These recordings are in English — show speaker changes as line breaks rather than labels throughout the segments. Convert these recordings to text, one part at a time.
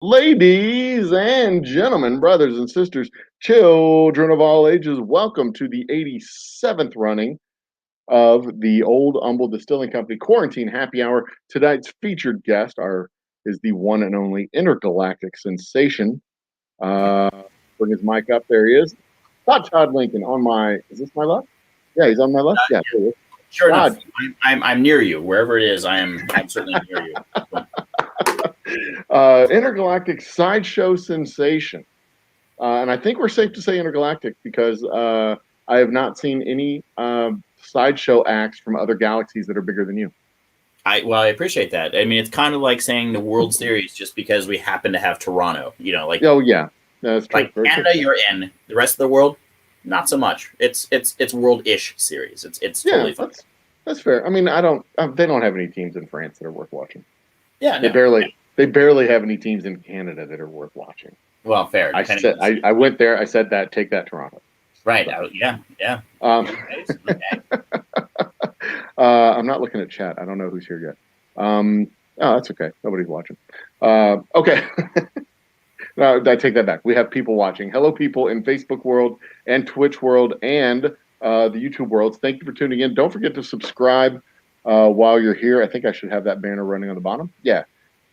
Ladies and gentlemen, brothers and sisters, children of all ages, welcome to the 87th running of the Old Humble Distilling Company Quarantine Happy Hour. Tonight's featured guest is the one and only intergalactic sensation. Uh, Bring his mic up. There he is. Todd Lincoln on my, is this my left? Yeah, he's on my left. Yeah, there he is.
Sure enough, I'm near you. Wherever it is, I'm certainly near you.
Intergalactic sideshow sensation. And I think we're safe to say intergalactic because I have not seen any sideshow acts from other galaxies that are bigger than you.
I appreciate that. I mean, it's kind of like saying the World Series just because we happen to have Toronto.
Oh yeah, that's true.
Like Canada, you're in. The rest of the world, not so much. It's world-ish series. It's totally fun.
That's fair. I mean, they don't have any teams in France that are worth watching.
Yeah,
they barely have any teams in Canada that are worth watching.
Well, fair.
I went there. I said that. Take that, Toronto.
Right. So, yeah.
Okay. I'm not looking at chat. I don't know who's here yet. Oh, that's okay. Nobody's watching. Okay. No, I take that back. We have people watching. Hello, people in Facebook world and Twitch world and the YouTube worlds. Thank you for tuning in. Don't forget to subscribe while you're here. I think I should have that banner running on the bottom. Yeah.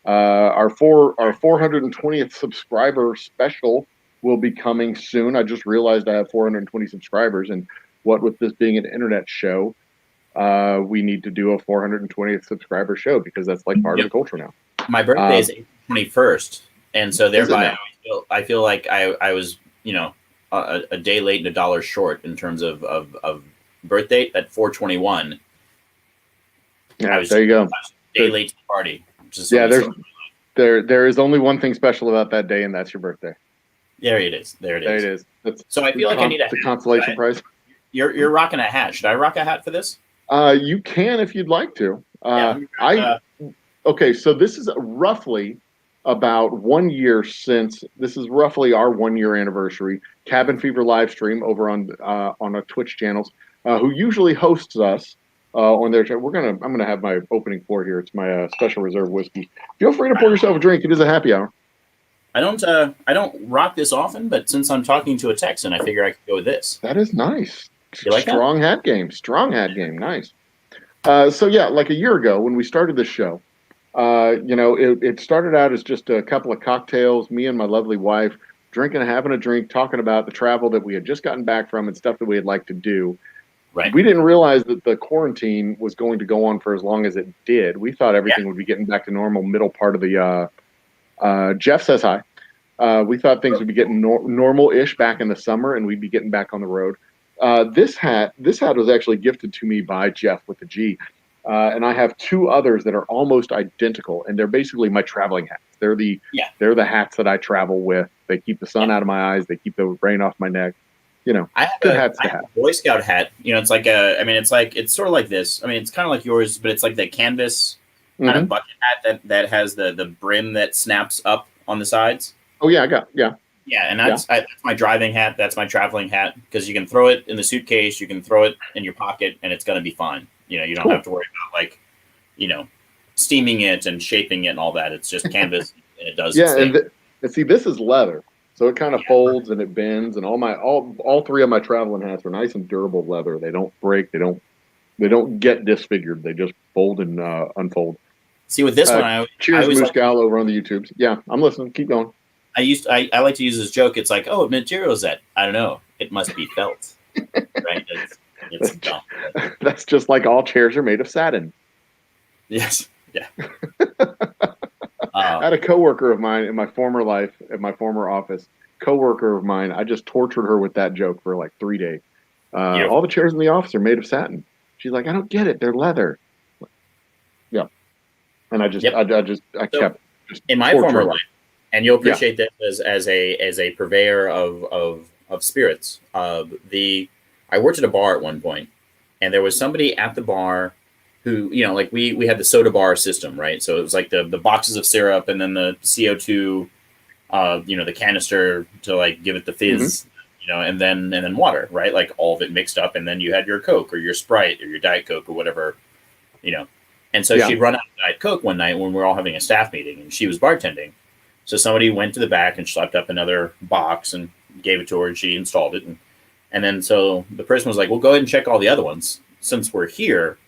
Our 420th subscriber special will be coming soon. I just realized I have 420 subscribers, and what with this being an internet show, we need to do a 420th subscriber show because that's like part of the culture now.
My birthday is April 21st, and so thereby I feel like I was a day late and a dollar short in terms of birth date at 421.
Yeah, there you go.
Day late to the party.
Yeah, there is only one thing special about that day, and that's your birthday.
There it is. There it is.
So
I feel like I need
the consolation prize.
You're rocking a hat. Should I rock a hat for this?
You can if you'd like to. Okay, so this is roughly about 1 year since this is roughly our 1 year anniversary. Cabin Fever live stream over on our Twitch channels, who usually hosts us on their channel. I'm gonna have my opening pour here. It's my special reserve whiskey. Feel free to pour yourself a drink. It is a happy hour.
I don't rock this often, but since I'm talking to a Texan, I figure I could go with this.
That is nice.
You like
Strong hat game. Nice. So yeah, like a year ago when we started this show, it started out as just a couple of cocktails, me and my lovely wife drinking, having a drink, talking about the travel that we had just gotten back from and stuff that we'd like to do.
Right.
We didn't realize that the quarantine was going to go on for as long as it did. We thought everything would be getting back to normal middle part of the Jeff says hi. We thought things would be getting normal-ish back in the summer, and we'd be getting back on the road. This hat was actually gifted to me by Jeff with a G, and I have two others that are almost identical, and they're basically my traveling hats. They're the hats that I travel with. They keep the sun out of my eyes. They keep the rain off my neck.
I have a Boy Scout hat. It's like it's sort of like this. I mean, it's kind of like yours, but it's like the canvas kind of bucket hat that has the brim that snaps up on the sides.
Oh yeah,
Yeah, and that's my driving hat. That's my traveling hat because you can throw it in the suitcase, you can throw it in your pocket, and it's gonna be fine. You don't have to worry about steaming it and shaping it and all that. It's just canvas, and it does.
Yeah, and see, this is leather, so it kind of folds and it bends, and all three of my traveling hats are nice and durable leather. They don't break. They don't get disfigured. They just fold and unfold.
See, with this one,
cheers, Moose Gal over on the YouTubes. Yeah, I'm listening. Keep going.
I like to use this joke. It's like, oh, what material is that? I don't know. It must be felt, right? It's dumb.
That's just like all chairs are made of satin.
Yes. Yeah.
I had a coworker of mine in my former life, at my former office. Coworker of mine, I just tortured her with that joke for like 3 days. All the chairs in the office are made of satin. She's like, I don't get it. They're leather. Yeah. And I kept
in my former life. And you'll appreciate this as a purveyor of spirits. I worked at a bar at one point, and there was somebody at the bar who, we had the soda bar system, right? So it was like the boxes of syrup and then the CO2, the canister to give it the fizz, and then water, right? Like all of it mixed up, and then you had your Coke or your Sprite or your Diet Coke or whatever, And so she'd run out of Diet Coke one night when we were all having a staff meeting, and she was bartending. So somebody went to the back and schlepped up another box and gave it to her, and she installed it. And then so the person was like, well, go ahead and check all the other ones. Since we're here,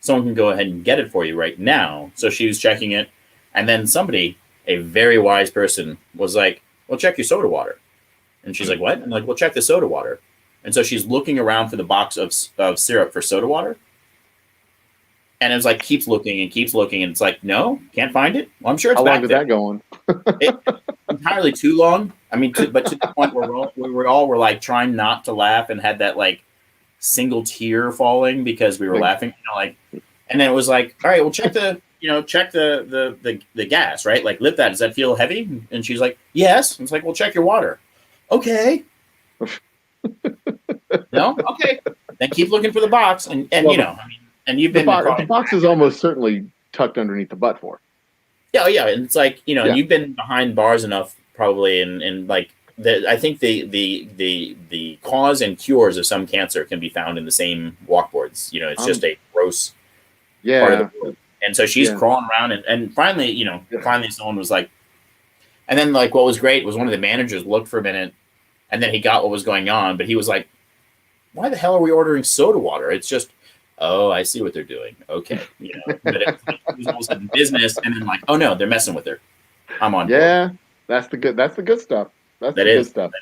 someone can go ahead and get it for you right now. So she was checking it. And then somebody, a very wise person, was like, well, check your soda water. And she's like, what? I'm like, well, check the soda water. And so she's looking around for the box of syrup for soda water. And it was like, keeps looking. And it's like, no, can't find it. Well, I'm sure it's
How
back
long did
there.
that go on?
Entirely too long. I mean, but to the point where we all were like trying not to laugh and had that like single tear falling because we were laughing, and then it was like, all right, well, check the gas, right? Like, lift that. Does that feel heavy? And she's like, yes. And it's like, well, check your water. Okay. No? Okay. Then keep looking for the box. And and you've been
the box is almost certainly tucked underneath the butt for.
Yeah. And it's like, and you've been behind bars enough probably. And like, I think the cause and cures of some cancer can be found in the same walkboards. It's just a gross part of the world. And so she's crawling around, and finally, finally someone was like, and then like what was great was one of the managers looked for a minute, and then he got what was going on, but he was like, why the hell are we ordering soda water? It's just, oh, I see what they're doing. Okay. But it was almost in business, and then like, oh no, they're messing with her. I'm on board.
Yeah, that's the good stuff. That's the good stuff.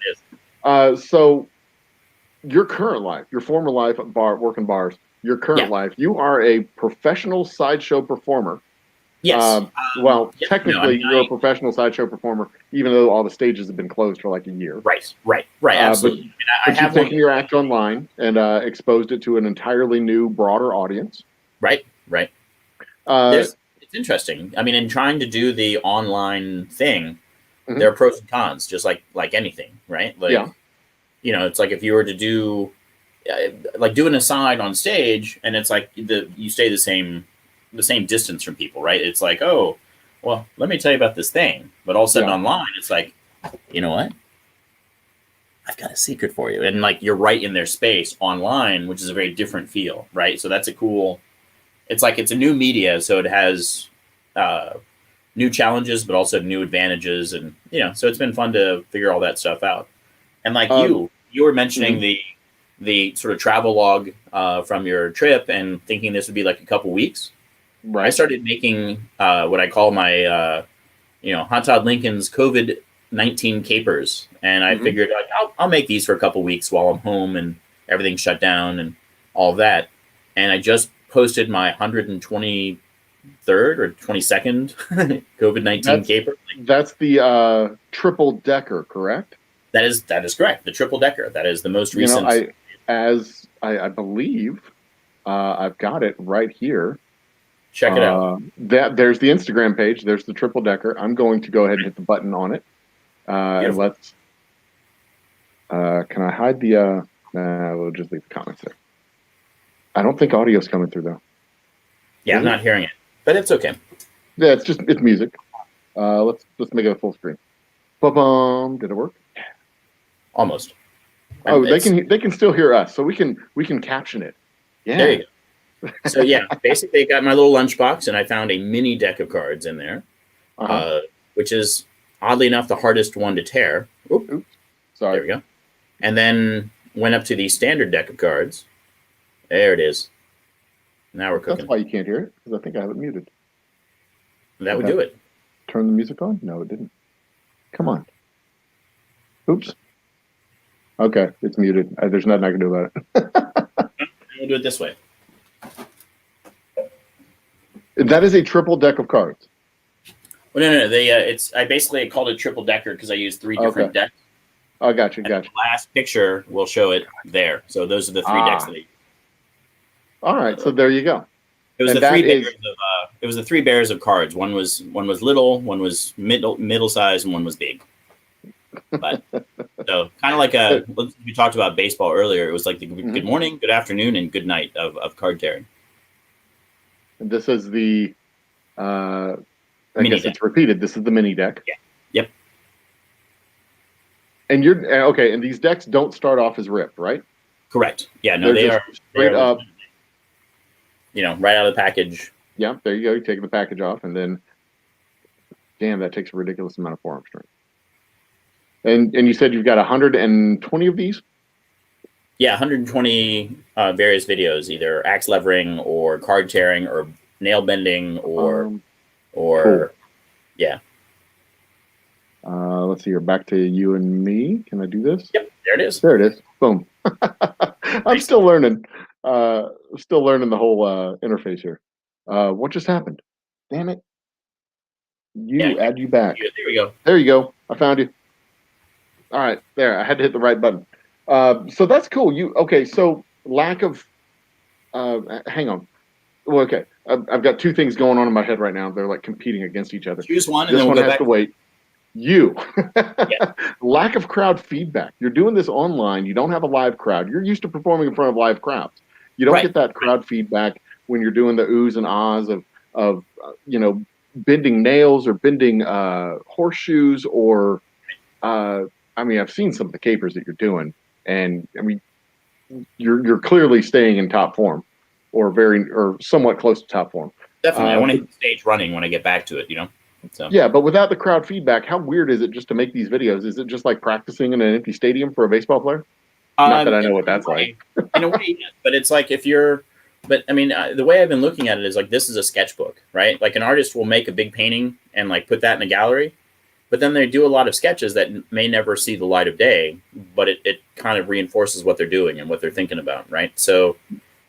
That is.
So your current life, your former life at working bars, your current life, you are a professional sideshow performer.
Yes.
Technically, you're a professional sideshow performer, even though all the stages have been closed for like a year.
Right. Absolutely.
But you've taken your act online and exposed it to an entirely new, broader audience.
Right. It's interesting. I mean, in trying to do the online thing, there are pros and cons, just like anything, right? Like, it's like if you were to do an aside on stage, and it's like you stay the same distance from people, right? It's like, oh, well, let me tell you about this thing. But all of a sudden online, it's like, you know what? I've got a secret for you. And like, you're right in their space online, which is a very different feel, right? So that's it's like, it's a new media. So it has new challenges, but also new advantages. And, so it's been fun to figure all that stuff out. And like you were mentioning the sort of travel log from your trip and thinking this would be like a couple weeks. Right. I started making what I call my, Hot Todd Lincoln's COVID-19 capers. And I figured like, I'll make these for a couple weeks while I'm home and everything's shut down and all of that. And I just posted my 123rd or 22nd COVID-19 caper.
That's the triple decker, correct?
That is correct. The triple decker. That is the most recent.
I believe I've got it right here.
Check it out.
There's the Instagram page. There's the triple decker. I'm going to go ahead and hit the button on it. And let's. Can I hide the? We'll just leave the comments there. I don't think audio's coming through though.
Yeah, I'm not hearing it, but it's okay.
Yeah, it's music. Let's make it a full screen. Ba-bum. Did it work?
Almost.
Oh, they can still hear us, so we can caption it. Yeah.
There you go. So yeah, basically I got my little lunchbox and I found a mini deck of cards in there, which is oddly enough the hardest one to tear.
Oops. Sorry.
There we go. And then went up to the standard deck of cards. There it is. Now we're cooking.
That's why you can't hear it, because I think I have it muted.
That would do it.
Turn the music on? No, it didn't. Come on. Oops. Okay, it's muted. There's nothing I can do about it.
We'll do it this way.
That is a triple deck of cards.
Well, no. I basically called it triple decker because I used three different decks.
Oh, gotcha.
The last picture will show it there. So those are the three decks that I used.
All right, so there you go.
It was the three bears of cards. One was little, one was middle size, and one was big. But so kind of like we talked about baseball earlier. It was like the good morning, good afternoon, and good night of card tearing.
And this is the I
mini
guess
deck.
It's repeated. This is the mini deck.
Yeah. Yep.
And you're okay. And these decks don't start off as ripped, right?
Correct. Yeah. No,
they are straight up.
Right out of the package.
Yeah. There you go. You take the package off, and then Damn, that takes a ridiculous amount of forearm strength. And you said you've got 120 of these?
Yeah, 120 various videos, either axe levering or card tearing or nail bending
Um, cool.
or yeah.
Let's see. You're back to you and me. Can I do this?
Yep, there it is.
There it is. Boom. I'm
Nice.
still learning. Still learning the whole interface here. What just happened? Damn it.
Yeah,
Add you back.
there we go.
There you go. I found you. All right, there. I had to hit the right button. So that's cool. Okay? So lack of. Hang on. Well, okay. I've got two things going on in my head right now. They're like competing against each other.
Choose one, and
This
then we'll
one
go
has
back.
to wait. You.
Yeah.
Lack of crowd feedback. You're doing this online. You don't have a live crowd. You're used to performing in front of live crowds. You don't
Right.
get that crowd feedback when you're doing the oohs and ahs of bending nails or bending horseshoes or I mean, I've seen some of the capers that you're doing, and I mean, you're clearly staying in top form, or somewhat close to top form.
Definitely, I want to hit the stage running when I get back to it. So
Yeah, but without the crowd feedback, how weird is it just to make these videos? Is it just like practicing in an empty stadium for a baseball player? Not that I know what that's like.
In a way, yes. But it's like but I mean, the way I've been looking at it is like this is a sketchbook, right? Like an artist will make a big painting and like put that in a gallery, but then they do a lot of sketches that may never see the light of day, but it kind of reinforces what they're doing and what they're thinking about, right? So,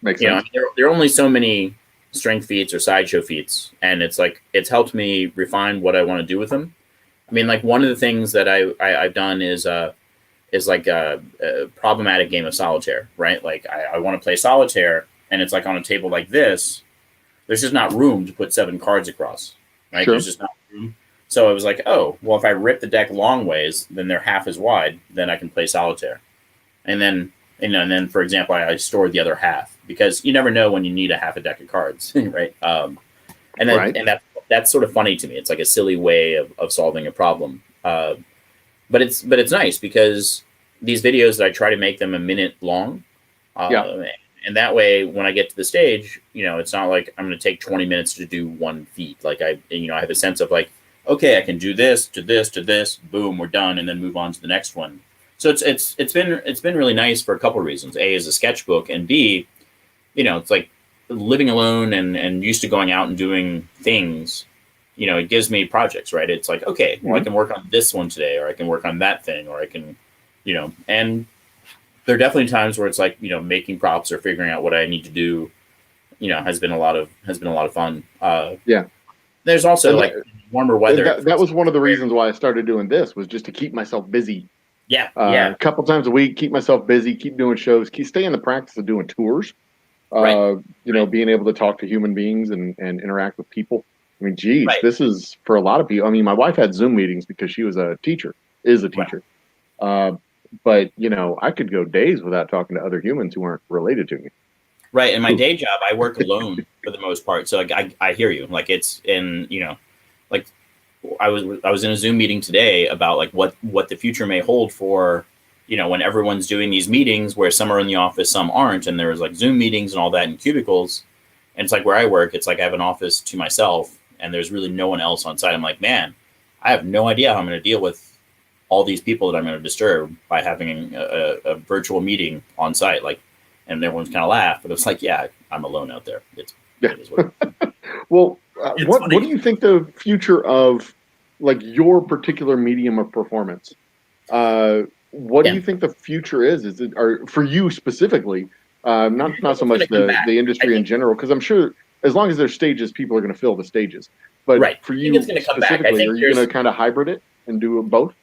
Makes sense.
there are only so many strength feats or sideshow feats, and it's like it's helped me refine what I want to do with them. I mean, like one of the things that I've done is like a problematic game of solitaire, right? Like I want to play solitaire, and it's like on a table like this. There's just not room to put 7 cards across, right?
Sure.
There's just not room. So I was like, oh, well, if I rip the deck long ways, then they're half as wide. Then I can play solitaire, and then for example, I stored the other half because you never know when you need a half a deck of cards, right? And then
Right.
and that's sort of funny to me. It's like a silly way of solving a problem. But it's nice because these videos that I try to make them a minute long.
Yeah.
And that way, when I get to the stage, it's not like I'm going to take 20 minutes to do one feat. Like I have a sense of like, okay, I can do this to this to this, boom, we're done, and then move on to the next one. So it's been really nice for a couple of reasons. A, as a sketchbook, and B, it's like living alone and used to going out and doing things. It gives me projects, right? It's like, okay, well, I can work on this one today, or I can work on that thing, or I can, and there are definitely times where it's like, making props or figuring out what I need to do, has been a lot of fun.
Yeah.
There's also like warmer weather.
That was one of the reasons why I started doing this, was just to keep myself busy.
Yeah.
A couple times a week, keep myself busy, keep doing shows, stay in the practice of doing tours.
Right.
Being able to talk to human beings and interact with people. I mean, geez,
Right.
This is for a lot of people. I mean, my wife had Zoom meetings because she was a teacher, is a teacher. Right. But I could go days without talking to other humans who weren't related to me.
Right. In my day job, I work alone for the most part. So like, I hear you. Like it's like I was in a Zoom meeting today about like what the future may hold for, when everyone's doing these meetings where some are in the office, some aren't. And there was like Zoom meetings and all that in cubicles. And it's like where I work, it's like I have an office to myself and there's really no one else on site. I'm like, man, I have no idea how I'm going to deal with all these people that I'm going to disturb by having a virtual meeting on site. Like, and everyone's kind of laugh, but it's like, yeah, I'm alone out there. It is what
Well, what do you think the future of like your particular medium of performance? What do you think the future is? Is it, or for you specifically? Not so much the industry in general, because I'm sure as long as there's stages, people are going to fill the stages. But for you specifically, are you going to kind of hybrid it and do both?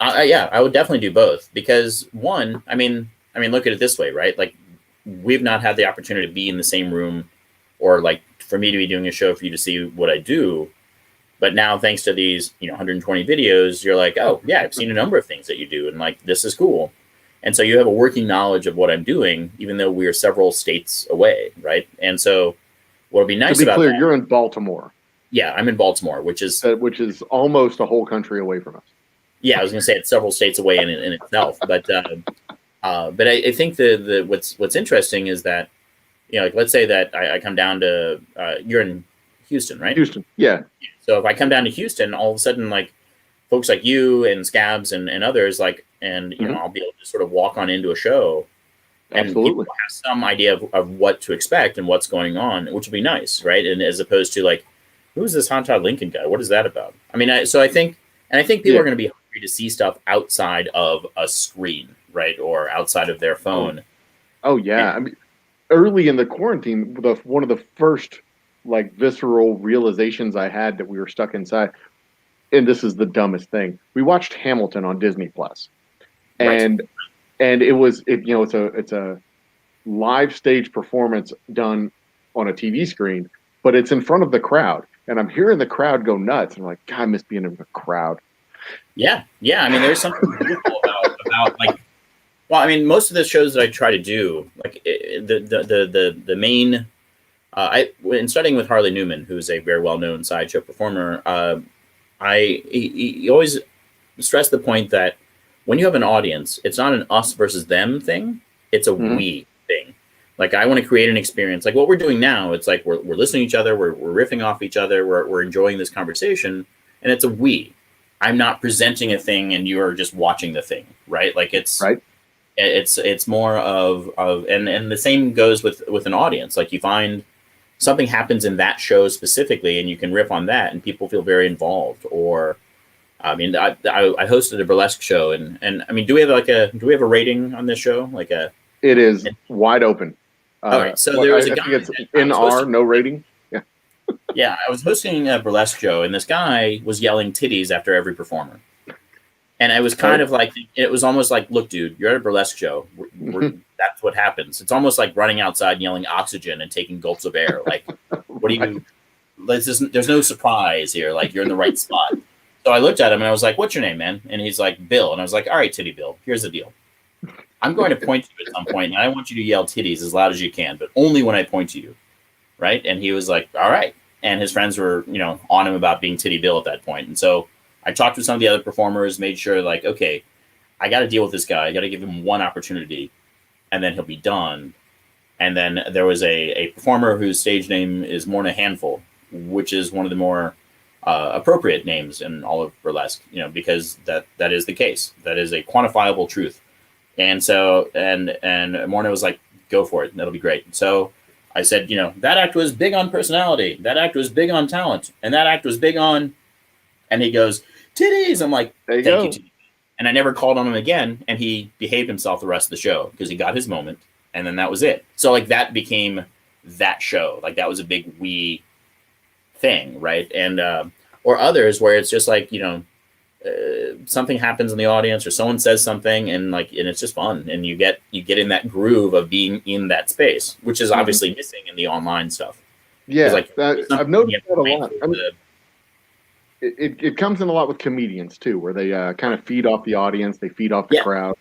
Yeah, I would definitely do both because one, I mean, look at it this way, right? Like we've not had the opportunity to be in the same room, or like for me to be doing a show for you to see what I do. But now, thanks to these, 120 videos, you're like, oh yeah, I've seen a number of things that you do, and like this is cool. And so you have a working knowledge of what I'm doing, even though we are several states away, right? And so what would be nice about
clear, you're in Baltimore.
Yeah, I'm in Baltimore, which is
almost a whole country away from us.
Yeah, I was going to say it's several states away in itself, but I think the what's interesting is that like let's say that I come down to you're in Houston, right?
Houston, yeah.
So if I come down to Houston, all of a sudden, like folks like you and Scabs and others, like, and you know,
Mhm.
I'll be able to sort of walk on into a show, and people
Absolutely.
have some idea of what to expect and what's going on, which would be nice, right? And as opposed to like, who's this Hot Todd Lincoln guy? What is that about? I mean, so I think, and I think people
Yeah.
are going to be hungry to see stuff outside of a screen, right, or outside of their
Oh,
phone.
oh
And
yeah. I mean, early in the quarantine, one of the first like visceral realizations I had that we were stuck inside, and this is the dumbest thing. We watched Hamilton on Disney Plus,
right,
and it's a live stage performance done on a TV screen, but it's in front of the crowd, and I'm hearing the crowd go nuts. And I'm like, God, I miss being in the crowd.
yeah, yeah. I mean, there's something beautiful about like, well, I mean, most of the shows that I try to do, like the main, I in studying with Harley Newman, who's a very well known sideshow performer. He always stressed the point that when you have an audience, it's not an us versus them thing; it's a
Hmm.
we thing. Like I want to create an experience, like what we're doing now. It's like we're listening to each other, we're riffing off each other, we're enjoying this conversation, and it's a we. I'm not presenting a thing, and you're just watching the thing, right? Like
Right?
it's more of and the same goes with an audience. Like you find something happens in that show specifically, and you can riff on that, and people feel very involved. Or I mean, I hosted a burlesque show, and I mean, do we have a rating on this show? Like a
It is wide open.
all right. So
What
there was a
I
guy
think it's
that I was
NR,
hosting.
no rating. Yeah.
Yeah, I was hosting a burlesque show, and this guy was yelling titties after every performer. And I was kind
Oh.
of like, it was almost like, look, dude, you're at a burlesque show. That's what happens. It's almost like running outside and yelling oxygen and taking gulps of air. Like, what do
Right.
you, there's no surprise here. Like, you're in the right spot. So I looked at him and I was like, what's your name, man? And he's like, Bill. And I was like, all right, Titty Bill, here's the deal. I'm going to point to you at some point, and I want you to yell titties as loud as you can, but only when I point to you. Right. And he was like, all right. And his friends were, you know, on him about being Titty Bill at that point. And so I talked to some of the other performers, made sure, like, okay, I got to deal with this guy. I got to give him one opportunity, and then he'll be done. And then there was a performer whose stage name is Morna Handful, which is one of the more appropriate names in all of burlesque, you know, because that is the case. That is a quantifiable truth. And so, and Morna was like, go for it. That'll be great. So I said, you know, that act was big on personality. That act was big on talent. And that act was big on, and he goes, titties. I'm like,
There you
thank you,
go.
Titty. And I never called on him again. And he behaved himself the rest of the show because he got his moment. And then that was it. So like that became that show. Like that was a big we thing, right? And or others where it's just like, you know, something happens in the audience or someone says something, and like, and it's just fun, and you get in that groove of being in that space, which is
Hmm.
obviously missing in the online stuff. Because
Yeah,
like
I've
you
noticed
have
that
to
a
wait
lot.
for
I mean, it comes in a lot with comedians too, where they kind of feed off the audience, they feed off the
yeah,
crowd,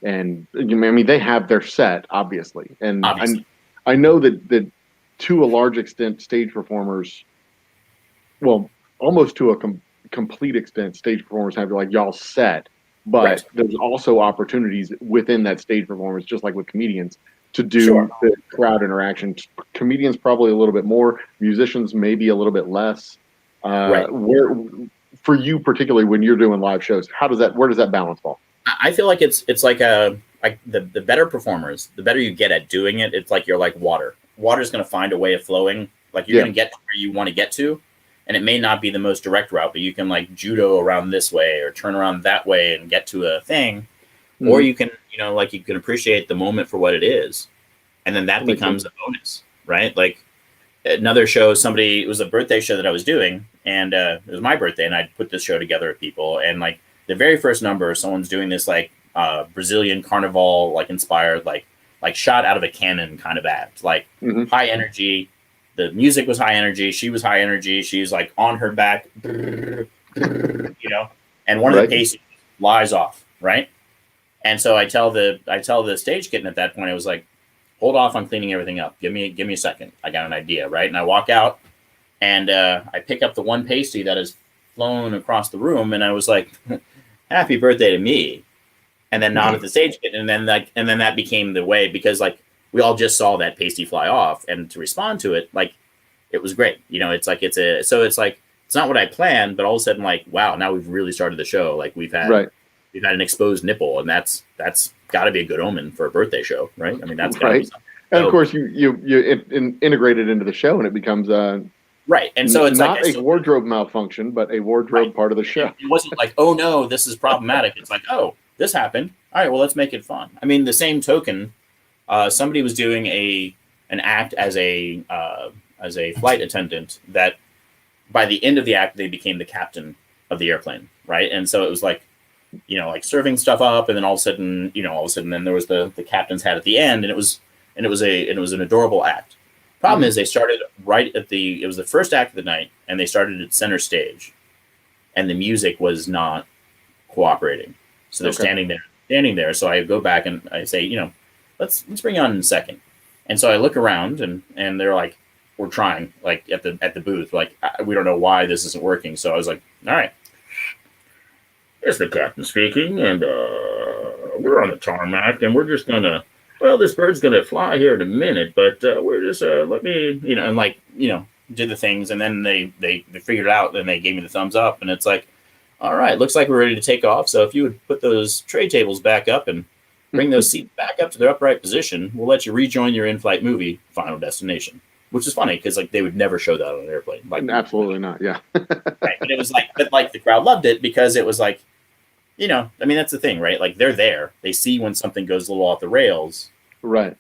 and I mean they have their set obviously, and
obviously,
I know that to a large extent stage performers, well, almost to a complete extent, stage performers have like y'all set,
right,
but there's also opportunities within that stage performance, just like with comedians, to
sure,
do the crowd interaction. Comedians probably a little bit more, musicians maybe a little bit less.
right.
Where for you particularly when you're doing live shows, where does that balance fall?
I feel like it's like a like the better performers, the better you get at doing it. It's like you're like water. Water's going to find a way of flowing. Like you're
Yeah.
going to get to where you want to get to, and it may not be the most direct route, but you can like judo around this way or turn around that way and get to a thing, or
Mhm.
you can, you know, like you can appreciate the moment for what it is, and then that
That makes sense.
becomes a bonus, right? Like another show, somebody, it was a birthday show that I was doing, and it was my birthday, and I put this show together with people, and like the very first number, someone's doing this like Brazilian carnival like inspired like shot out of a cannon kind of act, like
Hmm.
high energy. The music was high energy. She was high energy. She's like on her back, you know, and one of the
Right.
pacers lies off, right? And so I tell the stage kitten at that point, I was like, hold off on cleaning everything up. Give me a second. I got an idea, right? And I walk out and I pick up the one pasty that has flown across the room, and I was like, happy birthday to me. And then nod at the stage kitten, and then that became the way, because like we all just saw that pasty fly off, and to respond to it, like it was great. You know, it's like it's it's not what I planned, but all of a sudden, like, wow, now we've really started the show. Like
Right.
we've had an exposed nipple, and that's got to be a good omen for a birthday show, right? I mean, that's got to be
Right.
something.
And of
So,
course, you integrate it into the show, and it becomes
right, and so it's like
not a wardrobe malfunction, but a
right.
wardrobe part of the show.
It wasn't like, oh no, this is problematic. It's like, oh, this happened. All right, well, let's make it fun. I mean, the same token, somebody was doing an act as a flight attendant that by the end of the act they became the captain of the airplane, right? And so it was like, like serving stuff up, and then all of a sudden then there was the captain's hat at the end, and it was an adorable act. Problem is, they started right at it was the first act of the night, and they started at center stage, and the music was not cooperating. So they're standing there. So I go back and I say, let's bring you on in a second. And so I look around, and they're like, we're trying, like at the booth, like we don't know why this isn't working. So I was like, all right, here's the captain speaking, and we're on the tarmac, and we're just gonna. Well, this bird's gonna fly here in a minute, but we're just let me, and like did the things, and then they figured it out, and they gave me the thumbs up, and it's like, all right, looks like we're ready to take off. So if you would put those tray tables back up and bring those seats back up to their upright position, we'll let you rejoin your in-flight movie, Final Destination. Which is funny because like they would never show that on an airplane. Like
Absolutely not. Yeah.
Right. But it was like, the crowd loved it because it was like, I mean, that's the thing, right? Like they're there. They see when something goes a little off the rails.
Right.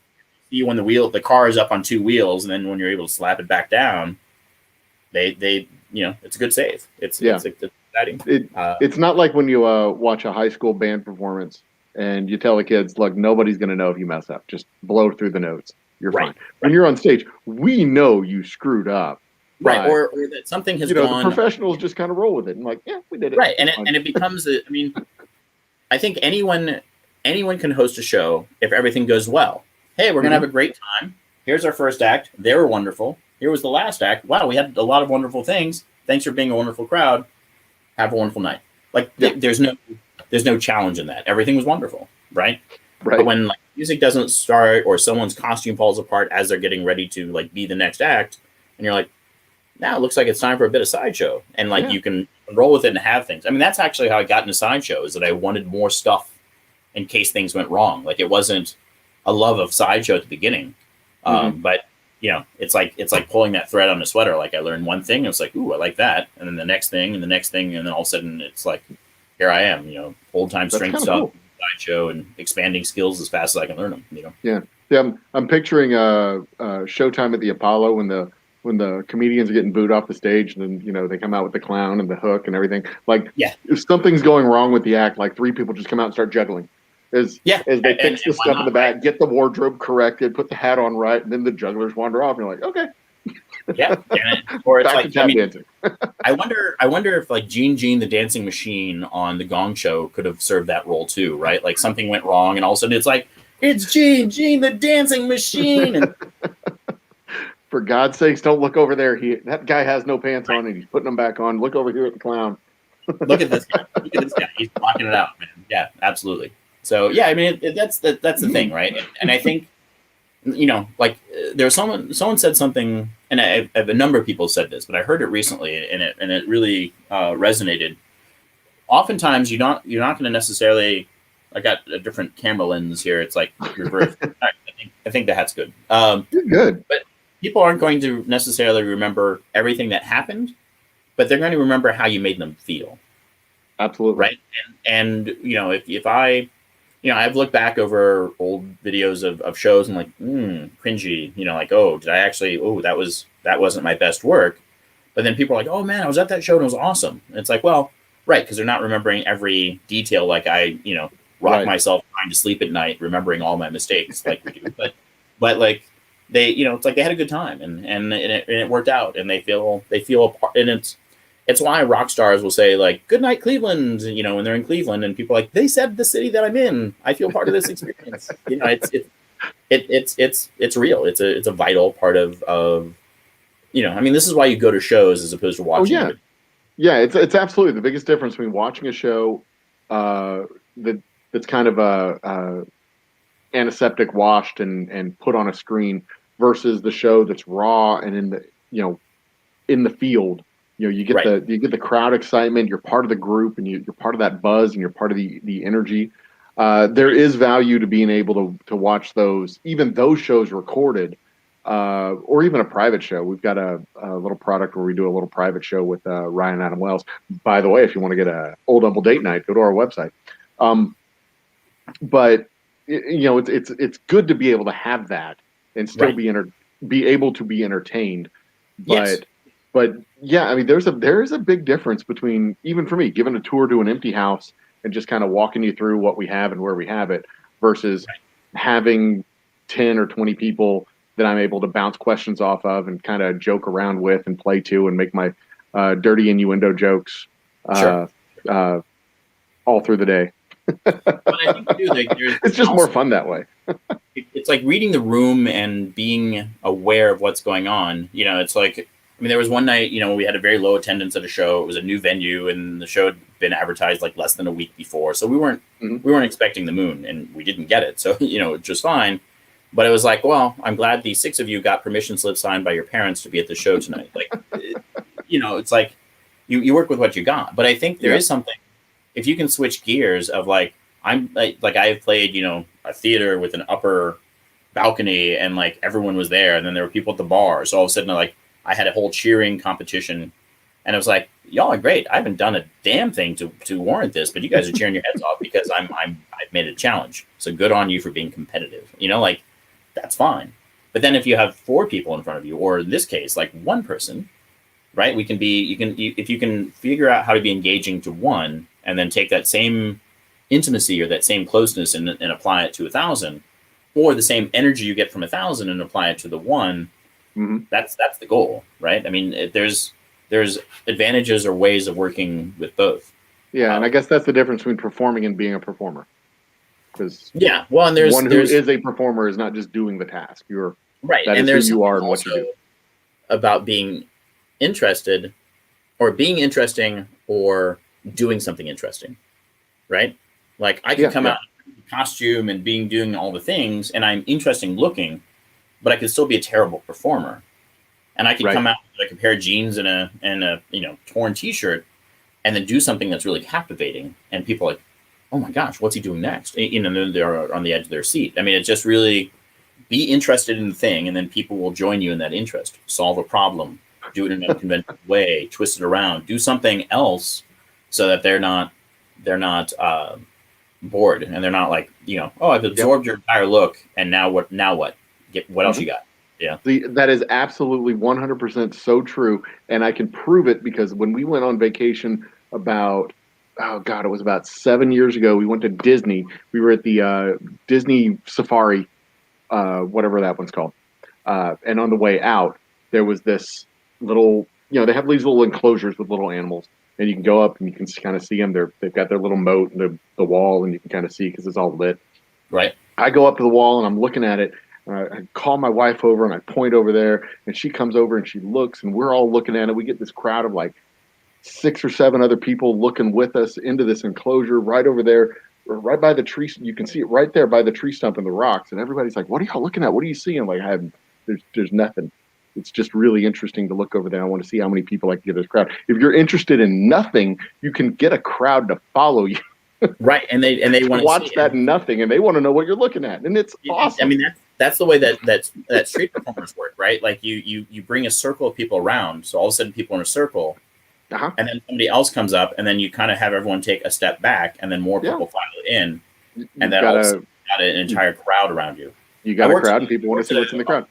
See when the car is up on two wheels, and then when you're able to slap it back down, they it's a good save. It's exciting.
It's not like when you watch a high school band performance and you tell the kids, look, nobody's going to know if you mess up. Just blow through the notes. You're fine. When you're on stage, we know you screwed up.
Right. Or that something has gone.
The professionals just kind of roll with it and like, yeah, we did it.
Right. And it becomes, I mean, I think anyone can host a show if everything goes well. Hey, we're going to have a great time. Here's our first act. They were wonderful. Here was the last act. Wow, we had a lot of wonderful things. Thanks for being a wonderful crowd. Have a wonderful night. Like there's no challenge in that. Everything was wonderful, right? Right. But when like music doesn't start or someone's costume falls apart as they're getting ready to like be the next act, and you're like, now it looks like it's time for a bit of sideshow, and like you can roll with it and have things. I mean, that's actually how I got into sideshow, is that I wanted more stuff in case things went wrong. Like it wasn't a love of sideshow at the beginning, but it's like pulling that thread on a sweater. Like I learned one thing, and it's like, ooh, I like that, and then the next thing, and the next thing, and then all of a sudden it's like, here I am, old time strength stuff. Cool. Sideshow and expanding skills as fast as I can learn them.
Yeah. I'm picturing Showtime at the Apollo when the comedians are getting booed off the stage, and then they come out with the clown and the hook and everything. Like if something's going wrong with the act, like three people just come out and start juggling. As they fix the stuff in the back, get the wardrobe corrected, put the hat on right, and then the jugglers wander off. And you're like, okay.
Yeah. Or it's like, I wonder if like Gene the Dancing Machine on the Gong Show could have served that role too, right? Like something went wrong, and all of a sudden it's like, it's Gene the Dancing Machine. And
for God's sakes, don't look over there. That guy has no pants on, and he's putting them back on. Look over here at the clown.
Look at this guy. He's blocking it out, man. Yeah, absolutely. So yeah, I mean that's the thing, right? And I think like there was someone said something, and I have a number of people said this, but I heard it recently, and it really resonated. Oftentimes, you're not going to necessarily. I got a different camera lens here. It's like reverse. I think the hat's good.
You're good,
but people aren't going to necessarily remember everything that happened, but they're going to remember how you made them feel.
Absolutely.
Right. And if I. I've looked back over old videos of shows and like, cringy, like, oh, did I actually, that wasn't my best work. But then people are like, oh man, I was at that show and it was awesome. And it's like, well, right. Because they're not remembering every detail. Like I, rock myself trying to sleep at night, remembering all my mistakes like we do. But like they, it's like they had a good time and it worked out, and they feel a part, and it's why rock stars will say like, good night, Cleveland, when they're in Cleveland, and people are like, they said the city that I'm in. I feel part of this experience. It's real. It's a vital part of I mean, this is why you go to shows as opposed to watching.
Oh, yeah. It's absolutely the biggest difference between watching a show that's kind of antiseptic washed and put on a screen versus the show that's raw and in the field You get
Right.
the crowd excitement. You're part of the group, and you're part of that buzz, and you're part of the energy. There is value to being able to watch those, even those shows recorded, or even a private show. We've got a little product where we do a little private show with Ryan Adam Wells. By the way, if you want to get a Old Humble date night, go to our website. But it's good to be able to have that and still be able to be entertained.
Yes.
But yeah, I mean, there is a big difference between, even for me, giving a tour to an empty house and just kind of walking you through what we have and where we have it versus having 10 or 20 people that I'm able to bounce questions off of and kind of joke around with and play to and make my dirty innuendo jokes all through the day.
But I think too, like,
it's just more fun that way.
It's like reading the room and being aware of what's going on. It's like, I mean, there was one night, we had a very low attendance at a show. It was a new venue, and the show had been advertised like less than a week before. So we weren't expecting the moon, and we didn't get it. So, it's just fine. But it was like, well, I'm glad the 6 of you got permission slips signed by your parents to be at the show tonight. Like, it's like you work with what you got. But I think there is something, if you can switch gears of like, I'm like I've played, a theater with an upper balcony, and like everyone was there, and then there were people at the bar. So all of a sudden, like, I had a whole cheering competition, and it was like, y'all are great. I haven't done a damn thing to warrant this, but you guys are cheering your heads off because I've made it a challenge. So good on you for being competitive. Like, that's fine. But then if you have 4 people in front of you, or in this case, like 1 person, right? If you can figure out how to be engaging to 1, and then take that same intimacy or that same closeness and apply it to 1,000, or the same energy you get from 1,000 and apply it to the 1. That's the goal, right? I mean, there's advantages or ways of working with both.
Yeah, and I guess that's the difference between performing and being a performer. Because
and there's
one who is a performer is not just doing the task. You're
right,
that
and
is
there's
who you are and what you do.
About being interested, or being interesting, or doing something interesting, right? Like, I could come out in costume and doing all the things, and I'm interesting looking, but I could still be a terrible performer. And I could come out with like a pair of jeans and a torn T-shirt, and then do something that's really captivating, and people are like, oh my gosh, what's he doing next? They're on the edge of their seat. I mean, it's just really be interested in the thing, and then people will join you in that interest. Solve a problem, do it in a unconventional way, twist it around, do something else, so that they're not bored, and they're not like, oh, I've absorbed your entire look, and now what? What else you got? Yeah.
That is absolutely 100% so true. And I can prove it because when we went on vacation about, it was about 7 years ago, we went to Disney. We were at the Disney Safari, whatever that one's called. And on the way out, there was this little, they have these little enclosures with little animals. And you can go up and you can kind of see them. They've got their little moat and the wall, and you can kind of see because it's all lit.
Right.
I go up to the wall and I'm looking at it. I call my wife over and I point over there, and she comes over and she looks, and we're all looking at it. We get this crowd of like 6 or 7 other people looking with us into this enclosure right over there, right by the tree. You can see it right there by the tree stump and the rocks. And everybody's like, what are y'all looking at? What are you seeing? Like, there's nothing. It's just really interesting to look over there. I want to see how many people I can get this crowd. If you're interested in nothing, you can get a crowd to follow you.
Right. And they want to
watch that nothing, and they want to know what you're looking at. And it's awesome.
I mean, that's the way that street performers work, right? Like you bring a circle of people around, so all of a sudden people in a circle, and then somebody else comes up, and then you kind of have everyone take a step back, and then more people file in, and then all of a sudden you got an entire crowd around you.
You got a crowd, and people want to see what's in the crowd.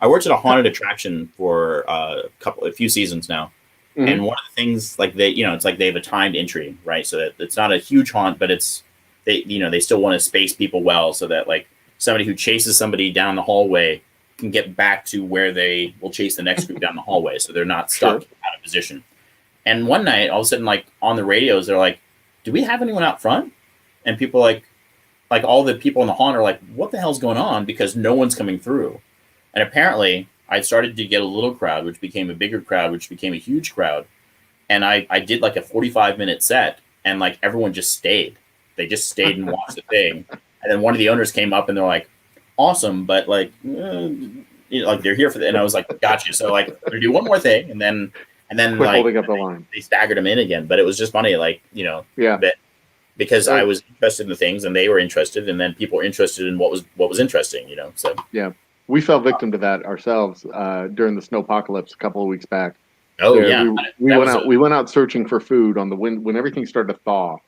I worked at a haunted attraction for a few seasons now, and one of the things, like, it's like they have a timed entry, right? So that it's not a huge haunt, but they still want to space people well, so that like somebody who chases somebody down the hallway can get back to where they will chase the next group down the hallway, so they're not stuck out of position. And one night, all of a sudden, like on the radios, they're like, "Do we have anyone out front?" And people like all the people in the haunt are like, "What the hell's going on?" Because no one's coming through. And apparently, I started to get a little crowd, which became a bigger crowd, which became a huge crowd. And I did like a 45-minute set, and like everyone just stayed. They just stayed and watched the thing. And then one of the owners came up and they're like, awesome, but like, like they're here for that. And I was like, gotcha. So like, we're gonna do one more thing, and then and then
quit
like
holding up the line.
they staggered him in again. But it was just funny, like
Yeah.
that because I was interested in the things and they were interested, and then people were interested in what was interesting. So
Yeah, we fell victim to that ourselves during the snowpocalypse a couple of weeks back.
oh yeah,
We
that
went
was
out. We went out searching for food on the when everything started to thaw.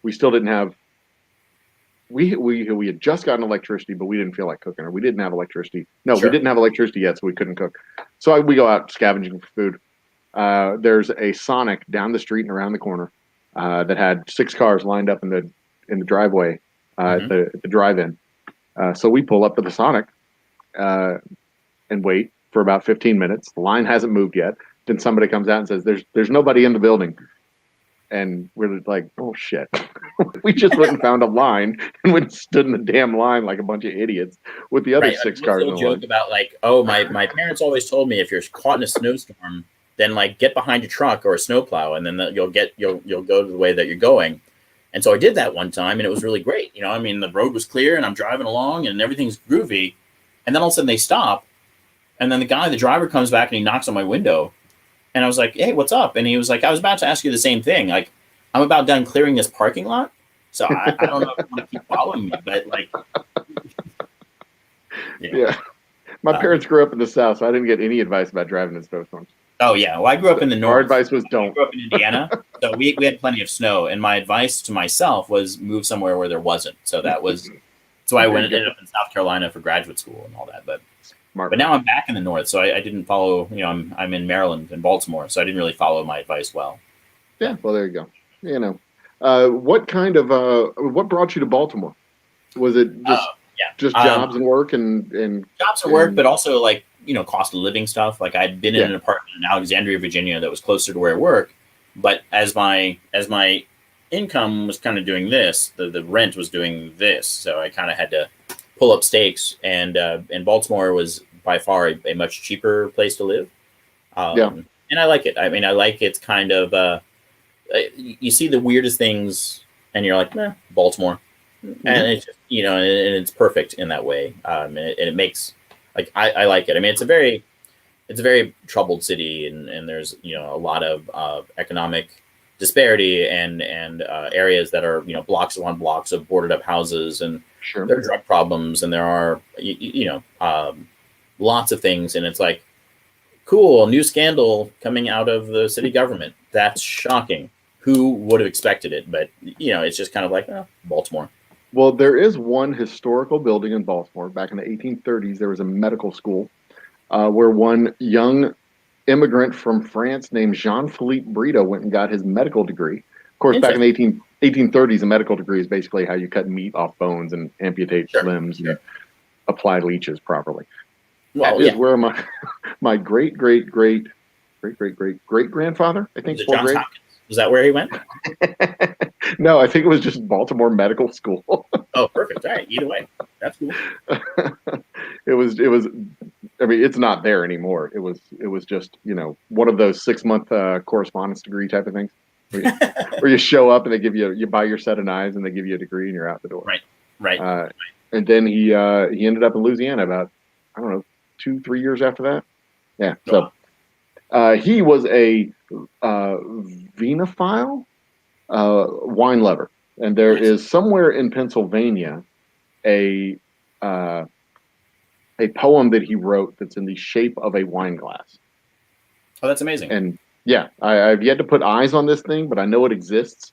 We still didn't have. We had just gotten electricity, but we didn't feel like cooking, or we didn't have electricity. No, we
sure.
didn't have electricity yet, so we couldn't cook. So we go out scavenging for food. There's a Sonic down the street and around the corner that had 6 cars lined up in the driveway at the drive-in. So we pull up to the Sonic and wait for about 15 minutes. The line hasn't moved yet. Then somebody comes out and says, "There's nobody in the building," and we're like, "Oh shit!" We just went and found a line and went and stood in the damn line like a bunch of idiots with the other
Right,
6
like,
cars in
the
the
joke
line.
about like, oh, my parents always told me if you're caught in a snowstorm, then like get behind your truck or a snowplow, and then you'll go the way that you're going. And so I did that one time, and it was really great. I mean, the road was clear, and I'm driving along, and everything's groovy. And then all of a sudden they stop, and then the driver comes back and he knocks on my window, and I was like, "Hey, what's up?" And he was like, "I was about to ask you the same thing. Like, I'm about done clearing this parking lot, so I don't know if you want to keep following me, but like,
Yeah. My parents grew up in the South, so I didn't get any advice about driving in snowstorms.
Oh yeah, well I grew up in the north.
Our advice was don't.
I grew up in Indiana, so we had plenty of snow, and my advice to myself was move somewhere where there wasn't. So that's why I ended up in South Carolina for graduate school and all that. But now I'm back in the north, so I didn't follow. I'm in Maryland and Baltimore, so I didn't really follow my advice well.
Yeah, well there you go. What brought you to Baltimore? Was it just jobs and work and
jobs and work, but also like cost of living stuff. Like I'd been in an apartment in Alexandria, Virginia, that was closer to where I work, but as my income was kind of doing this, the rent was doing this, so I kind of had to pull up stakes. And Baltimore was by far a much cheaper place to live. And I like it. I mean, I like it's kind of you see the weirdest things, and you're like, Baltimore. And it's just, and it's perfect in that way. And it makes like I like it. I mean, it's a very troubled city, and there's a lot of economic disparity and areas that are blocks upon blocks of boarded up houses, and there are drug problems, and there are lots of things, and it's like, cool, new scandal coming out of the city government. That's shocking. Who would have expected it? But it's just kind of like Baltimore.
Well, there is one historical building in Baltimore. Back in the 1830s, there was a medical school where one young immigrant from France named Jean-Philippe Brito went and got his medical degree. Of course, back in the 1830s, a medical degree is basically how you cut meat off bones and amputate limbs and apply leeches properly. Well, that is where my great grandfather, I think,
is that where he went?
No, I think it was just Baltimore Medical School.
Oh, perfect. All right, either way, that's cool.
It was. I mean, it's not there anymore. It was just one of those 6-month correspondence degree type of things, where you show up and they give you buy your set of knives and they give you a degree and you're out the door.
Right.
And then he ended up in Louisiana about 2-3 years after that. Yeah. So he was a vinophile, wine lover, and there is somewhere in Pennsylvania a poem that he wrote that's in the shape of a wine glass.
Oh, that's amazing.
And I've yet to put eyes on this thing, but I know it exists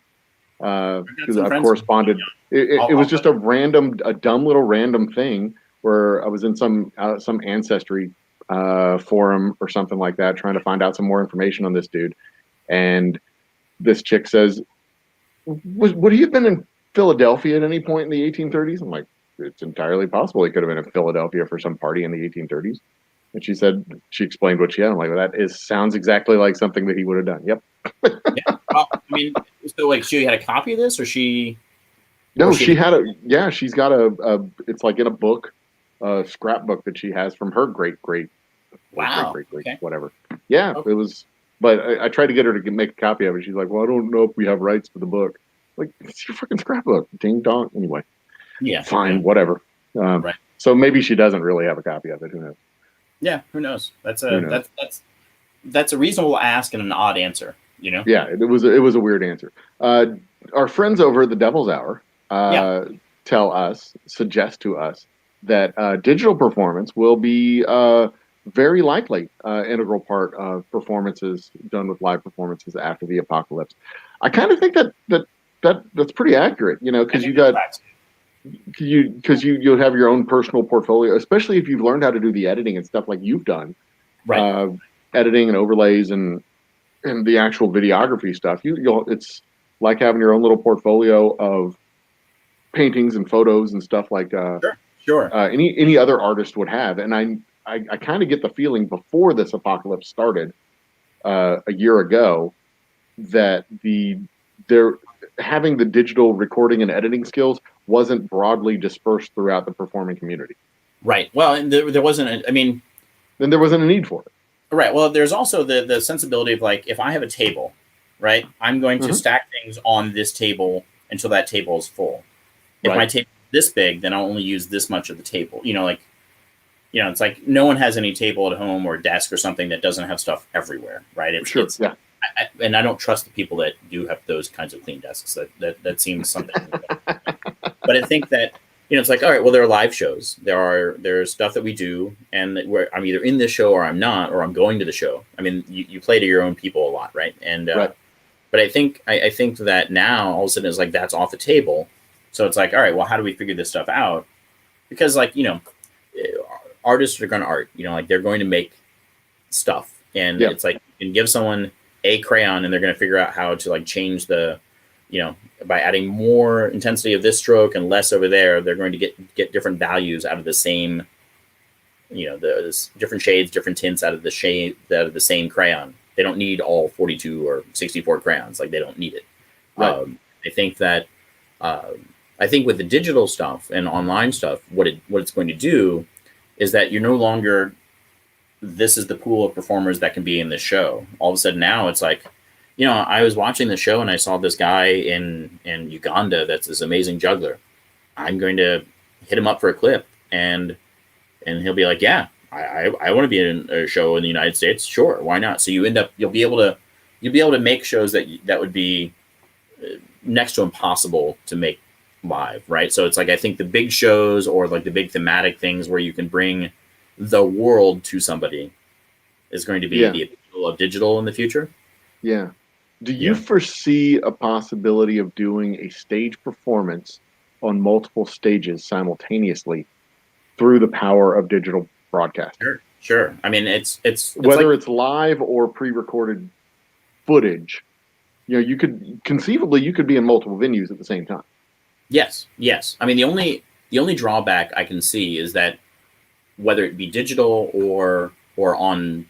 because I've corresponded. It was just a dumb little random thing where I was in some ancestry forum or something like that, trying to find out some more information on this dude. And this chick says, would he have been in Philadelphia at any point in the 1830s? I'm like, it's entirely possible he could have been in Philadelphia for some party in the 1830s. And she explained what she had. I'm like, well, sounds exactly like something that he would have done. Yep.
Well, I mean, so like she had a copy of this, or she?
No, she's got it's like in a book, a scrapbook that she has from her great whatever. Yeah, it was. But I tried to get her to make a copy of it. She's like, well, I don't know if we have rights for the book. Like, it's your fucking scrapbook. Ding dong. Anyway.
Yeah.
Fine, whatever.
Right.
So maybe she doesn't really have a copy of it. Who knows?
Yeah, who knows? That's that's a reasonable ask and an odd answer, you know?
Yeah, it was a weird answer. Our friends over at the Devil's Hour
Yeah.
suggest to us that digital performance will be very likely integral part of performances done with live performances after the apocalypse. I kind of think that's pretty accurate,
I
because
think that's facts.
you'll have your own personal portfolio, especially if you've learned how to do the editing and stuff like you've done,
Right.
uh, editing and overlays and the actual videography stuff. It's like having your own little portfolio of paintings and photos and stuff like
Sure. Sure.
any other artist would have. And I kind of get the feeling before this apocalypse started a year ago that they're having the digital recording and editing skills wasn't broadly dispersed throughout the performing community.
Right. Well, and there wasn't, I mean,
Then there wasn't a need for it.
right. Well, there's also the sensibility of like, if I have a table, right, I'm going to stack things on this table until that table is full. If my table is this big, then I'll only use this much of the table. It's like no one has any table at home or desk or something that doesn't have stuff everywhere, right?
Yeah.
And I don't trust the people that do have those kinds of clean desks. That seems something. But I think that it's like, all right, well, there are live shows. There's stuff that we do, and where I'm either in this show or I'm not, or I'm going to the show. I mean, you play to your own people a lot, right? And but I think that now all of a sudden it's like that's off the table. So it's like, all right, well, how do we figure this stuff out? Because artists are going to art. Like they're going to make stuff, and it's like you can give someone a crayon, and they're going to figure out how to like change the, by adding more intensity of this stroke and less over there. They're going to get different values out of the same, the different shades, different tints out of the same crayon. They don't need all 42 or 64 crayons. Like they don't need it.
Right.
I think that. I think with the digital stuff and online stuff, what it's going to do is that you're no longer, this is the pool of performers that can be in this show. All of a sudden now it's like, I was watching the show and I saw this guy in Uganda that's this amazing juggler. I'm going to hit him up for a clip, and he'll be like, yeah, I want to be in a show in the United States. Sure, why not? So you'll be able to make shows that would be next to impossible to make live, right? So it's like I think the big shows or like the big thematic things where you can bring the world to somebody is going to be the appeal of digital in the future.
Yeah. Do you foresee a possibility of doing a stage performance on multiple stages simultaneously through the power of digital broadcast?
Sure. I mean, it's
whether it's live or pre-recorded footage. You could conceivably be in multiple venues at the same time.
Yes. I mean, the only drawback I can see is that whether it be digital or on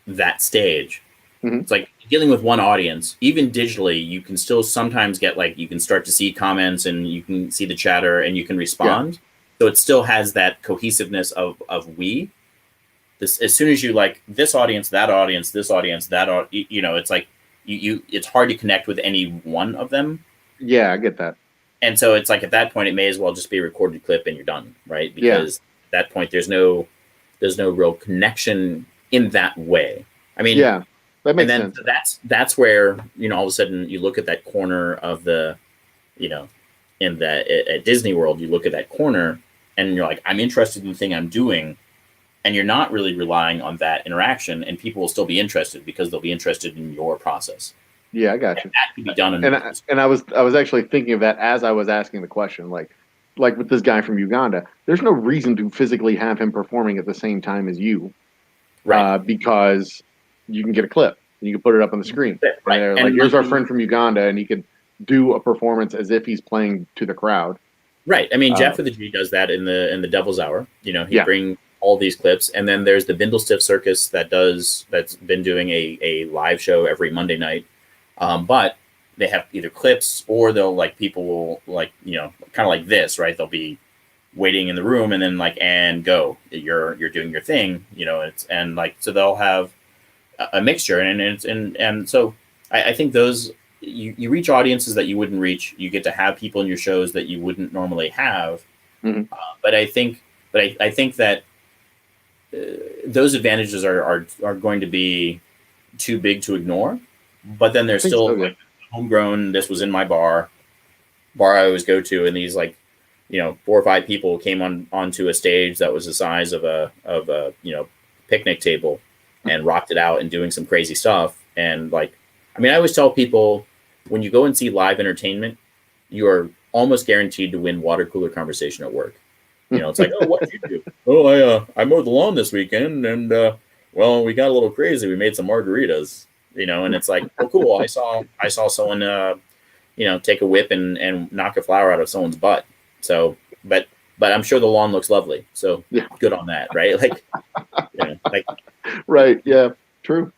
that stage, it's like dealing with one audience. Even digitally, you can still sometimes get you can start to see comments and you can see the chatter and you can respond. So it still has that cohesiveness of we. This as soon as you this audience, that audience, this audience, that it's like it's hard to connect with any one of them.
Yeah, I get that.
And so it's like at that point, it may as well just be a recorded clip and you're done, right? Because at that point, there's no real connection in that way. I mean,
that makes sense.
That's where all of a sudden you look at that corner of the, at Disney World, you look at that corner and you're like, I'm interested in the thing I'm doing, and you're not really relying on that interaction, and people will still be interested because they'll be interested in your process.
Yeah, I got you.
And that can be done.
And I was actually thinking of that as I was asking the question, like with this guy from Uganda. There's no reason to physically have him performing at the same time as you,
right?
Because you can get a clip and you can put it up on the screen.
Right.
And here's our friend from Uganda, and he could do a performance as if he's playing to the crowd.
Right. I mean, Jeff with the G does that in the Devil's Hour. He bring all these clips, and then there's the Bindlestiff Circus that's been doing a live show every Monday night. But they have either clips or they'll people will kind of like this, right? They'll be waiting in the room and then and go, you're doing your thing, so they'll have a mixture and so I think those you reach audiences that you wouldn't reach. You get to have people in your shows that you wouldn't normally have. But I think that those advantages are going to be too big to ignore. But then
I
there's
think so,
still
yeah.
like homegrown. This was in my bar I always go to, and these like 4 or 5 people came onto a stage that was the size of a picnic table, and rocked it out and doing some crazy stuff. And like, I mean, I always tell people when you go and see live entertainment, you are almost guaranteed to win water cooler conversation at work. It's like, oh, what did you do? Oh, I mowed the lawn this weekend, and well, we got a little crazy. We made some margaritas, and it's like, oh, cool. I saw someone take a whip and knock a flower out of someone's butt. So, but I'm sure the lawn looks lovely. So
Yeah.
good on that, right? Like, like
Right. Yeah. True.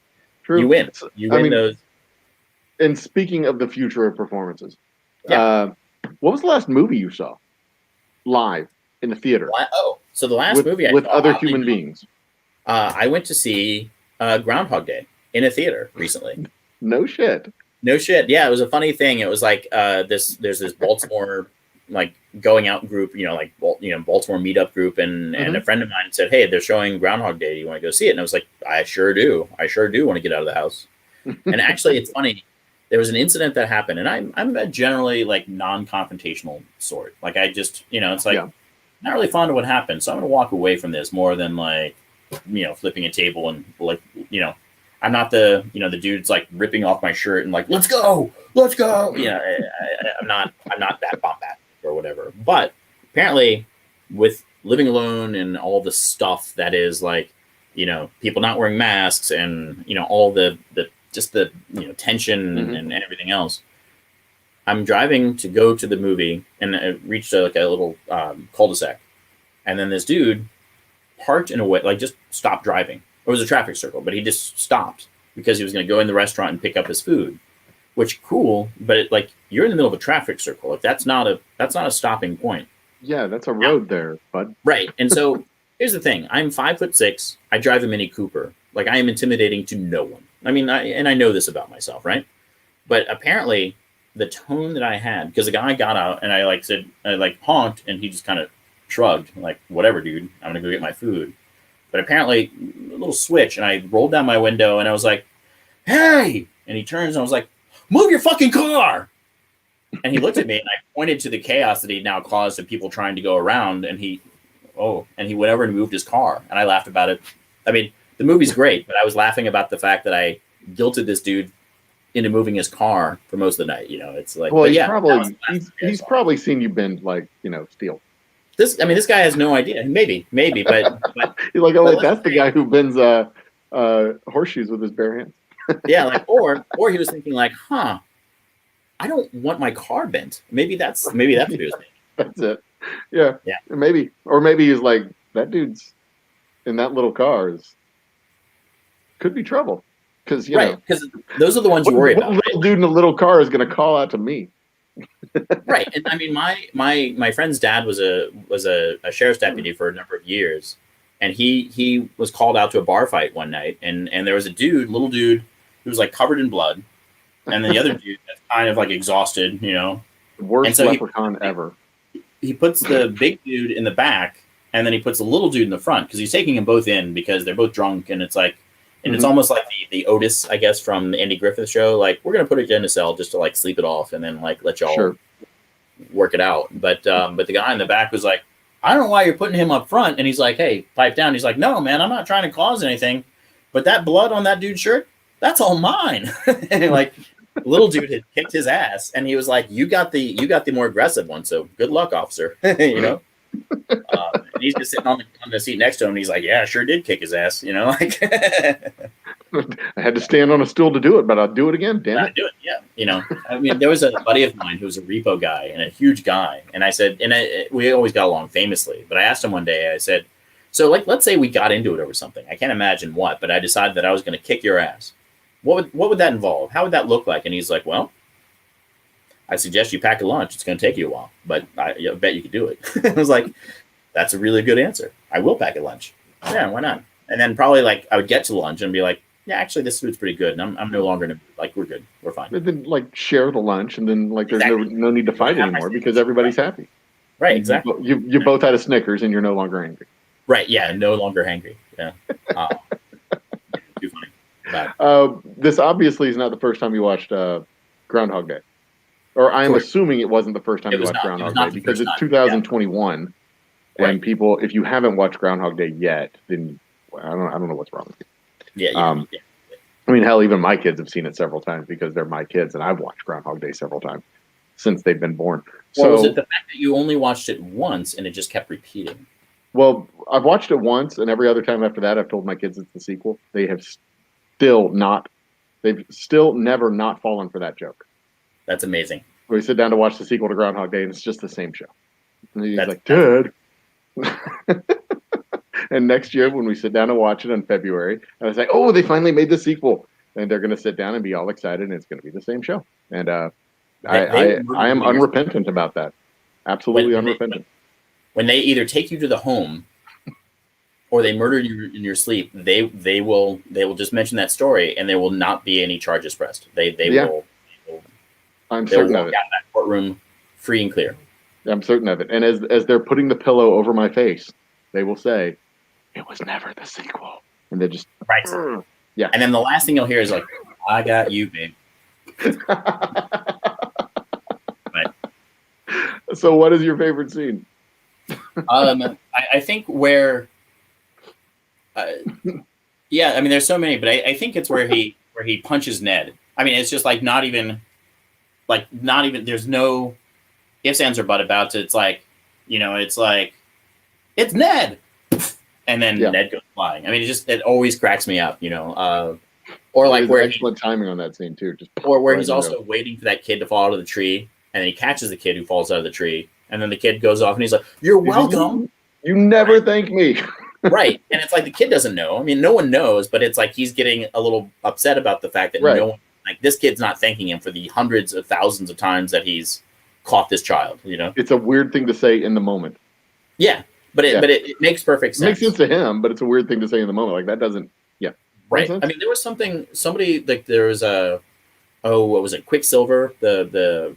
you win. You win those.
And speaking of the future of performances,
Yeah.
what was the last movie you saw live in the theater?
So the last movie
with
saw,
other human beings.
I went to see Groundhog Day in a theater recently.
No shit.
No shit. Yeah, it was a funny thing. It was like there's this Baltimore like going out group, Baltimore meetup group, and a friend of mine said, "Hey, they're showing Groundhog Day. Do you want to go see it?" And I was like, "I sure do. I sure do want to get out of the house." And actually, it's funny. There was an incident that happened, and I'm a generally like non-confrontational sort. Like I just, it's like not really fond of what happened, so I'm gonna walk away from this more than like, flipping a table and like, I'm not the the dude's like ripping off my shirt and like let's go. I'm not that bombastic or whatever. But apparently, with living alone and all the stuff that is like, people not wearing masks and all the just the tension and everything else. I'm driving to go to the movie, and I reached a little cul-de-sac, and then this dude parked in a way like just stopped driving. It was a traffic circle, but he just stopped because he was going to go in the restaurant and pick up his food. Which cool, but like you're in the middle of a traffic circle. Like that's not a stopping point.
Yeah, that's a road there, bud.
Right. And so here's the thing: I'm 5'6". I drive a Mini Cooper. Like I am intimidating to no one. I mean, I know this about myself, right? But apparently, the tone that I had, because the guy got out and I honked, and he just kind of shrugged, like, whatever, dude, I'm gonna go get my food. But apparently, a little switch, and I rolled down my window and I was like, hey! And he turns and I was like, move your fucking car! And he looked at me and I pointed to the chaos that he'd now caused of people trying to go around, and he went over and moved his car. And I laughed about it. I mean, the movie's great, but I was laughing about the fact that I guilted this dude into moving his car for most of the night. It's like,
well,
he's
probably seen you bend like steel.
This guy has no idea. Maybe, but
he's like, oh, that's the guy who bends horseshoes with his bare hands.
Yeah, like or he was thinking like, I don't want my car bent. Maybe that's what he was thinking.
That's it. Yeah. Maybe he's like, that dude's in that little car could be trouble. Because
because those are the ones you worry about.
Little dude in a little car is going to call out to me.
Right, and I mean, my friend's dad was a sheriff's deputy for a number of years, and he was called out to a bar fight one night, and there was a little dude, who was like covered in blood, and then the other dude that's kind of like exhausted,
Worst leprechaun ever.
He puts the big dude in the back, and then he puts the little dude in the front because he's taking them both in because they're both drunk, and it's like. And it's almost like the Otis, I guess, from the Andy Griffith show. Like, we're going to put it in a cell just to, like, sleep it off and then, like, let y'all work it out. But the guy in the back was like, I don't know why you're putting him up front. And he's like, hey, pipe down. He's like, no, man, I'm not trying to cause anything. But that blood on that dude's shirt, that's all mine. And, like, little dude had kicked his ass. And he was like, you got the more aggressive one. So good luck, officer. And he's just sitting on the seat next to him, and he's like, "Yeah, I sure did kick his ass." Like
I had to stand on a stool to do it, but I'll do it again. Damn it!
Do it, yeah. I mean, there was a buddy of mine who was a repo guy and a huge guy, and I said, we always got along famously. But I asked him one day, I said, "So, like, let's say we got into it over something. I can't imagine what, but I decided that I was going to kick your ass. What would that involve? How would that look like?" And he's like, "Well, I suggest you pack a lunch. It's going to take you a while, but I bet you could do it." I was like, that's a really good answer. I will pack a lunch. Yeah, why not? And then probably like I would get to lunch and be like, yeah, actually this food's pretty good. And I'm no longer like, we're good. We're fine.
And then like share the lunch, and then like there's no need to fight anymore because everybody's happy.
Right, exactly.
You both had a Snickers and you're no longer angry.
Right. Yeah. No longer hangry. Yeah. Uh, too funny. But
This obviously is not the first time you watched Groundhog Day, or I am
correct.
assuming it wasn't the first time
It
you
was
watched
not. It was
Groundhog Day
not the
because
first
it's
time. Yeah.
2021,
Right.
and people, if you haven't watched Groundhog Day yet, then I don't know what's wrong with
Yeah.
you.
You. Yeah.
I mean, hell, even my kids have seen it several times because they're my kids, and I've watched Groundhog Day several times since they've been born.
Or was it
So,
the fact that you only watched it once and it just kept repeating?
well, I've watched it once, and every other time after that, I've told my kids it's the sequel. Still not, they've still never not fallen for that joke.
That's amazing.
We sit down to watch the sequel to Groundhog Day, and it's just the same show. And he's
That's
like, Dad. And next year, when we sit down and watch it in February, and I say, oh, they finally made the sequel. And they're going to sit down and be all excited, and it's going to be the same show. And I am unrepentant about that. Absolutely unrepentant.
When they either take you to the home or they murder you in your sleep, they will just mention that story, and there will not be any charges pressed. They will.
I'm certain of it.
Out of that courtroom free and clear.
I'm certain of it. And as they're putting the pillow over my face, they will say, "It was never the sequel," and they just
right. Yeah. And then the last thing you'll hear is like, "I got you, babe." Right.
So, what is your favorite scene?
I think where, yeah, I mean, there's so many, but I think it's where he punches Ned. I mean, it's just like not even. There's no ifs, ands, or but about it. It's like, it's Ned, and then Ned goes flying. I mean, it always cracks me up, or like where
excellent timing on that scene too,
or where he's also waiting for that kid to fall out of the tree, and then he catches the kid who falls out of the tree, and then the kid goes off, and he's like, "You're welcome."
You never thank me.
Right, and it's like the kid doesn't know. I mean, no one knows, but it's like he's getting a little upset about the fact that no one. Like, this kid's not thanking him for the hundreds of thousands of times that he's caught this child,
It's a weird thing to say in the moment.
Yeah, but it makes perfect sense.
It makes sense to him, but it's a weird thing to say in the moment. Like, that doesn't,
Right. I mean, there was somebody, like, there was what was it, Quicksilver, the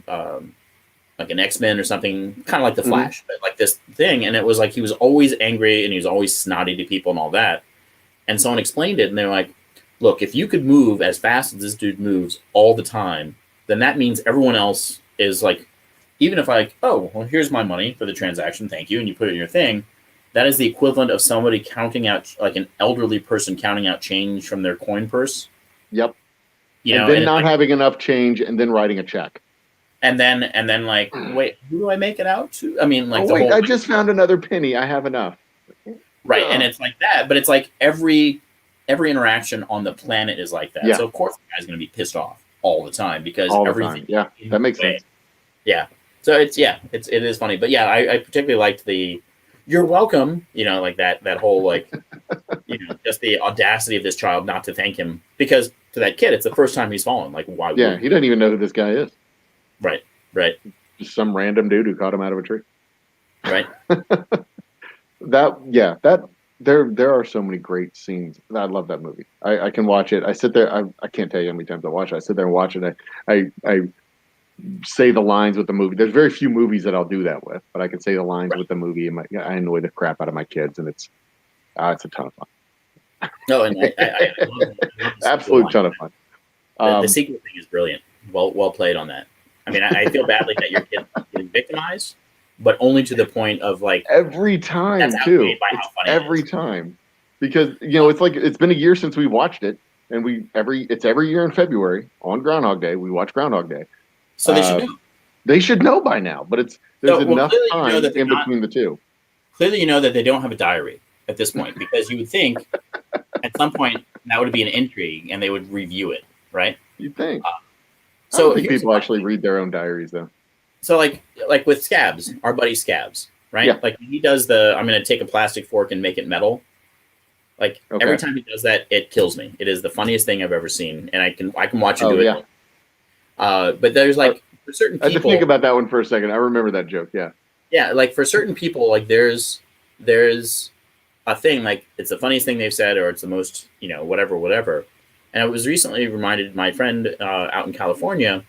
like an X-Men or something, kind of like the Flash, but like this thing, and it was like he was always angry, and he was always snotty to people and all that, and someone explained it, and they're like, look, if you could move as fast as this dude moves all the time, then that means everyone else is like, even if well, here's my money for the transaction, thank you, and you put it in your thing, that is the equivalent of somebody counting out, like an elderly person counting out change from their coin purse.
Yep. And then not having enough change and then writing a check.
And then like, wait, who do I make it out to? I mean, like,
I just found another penny. I have enough.
Right. And it's like that, but it's like every interaction on the planet is like that.
Yeah.
So of course the guy's going to be pissed off all the time because everything.
Yeah, that makes sense.
Yeah. So it is funny, but yeah, I particularly liked the "you're welcome," like that whole, like, just the audacity of this child not to thank him, because to that kid it's the first time he's fallen. Like, why?
Yeah, he doesn't even know who this guy is.
Right.
Just some random dude who caught him out of a tree.
Right.
There are so many great scenes. I love that movie. I can watch it. I sit there. I can't tell you how many times I watch it. I sit there and watch it. I say the lines with the movie. There's very few movies that I'll do that with, but I can say the lines with the movie, and I annoy the crap out of my kids, and it's a ton of fun.
No, and I love
absolute ton of fun.
The sequel thing is brilliant. Well played on that. I mean, I feel badly that your kid is victimized, but only to the point of, like,
every time too. Every time, because it's like it's been a year since we watched it, and it's every year in February on Groundhog Day we watch Groundhog Day.
So they should know.
They should know by now, but there's enough time in between the two.
Clearly, that they don't have a diary at this point, because you would think at some point that would be an entry and they would review it, right?
You'd think.
So
I don't think people actually read their own diaries, though.
So like with Scabs, our buddy Scabs, right?
Yeah.
Like, he does I'm going to take a plastic fork and make it metal. Like, every time he does that, it kills me. It is the funniest thing I've ever seen, and I can watch him do it. Yeah. But there's, like, for certain people.
I had to think about that one for a second. I remember that joke. Yeah.
Yeah, like, for certain people, like, there's a thing, like, it's the funniest thing they've said, or it's the most, whatever. And I was recently reminded, my friend out in California,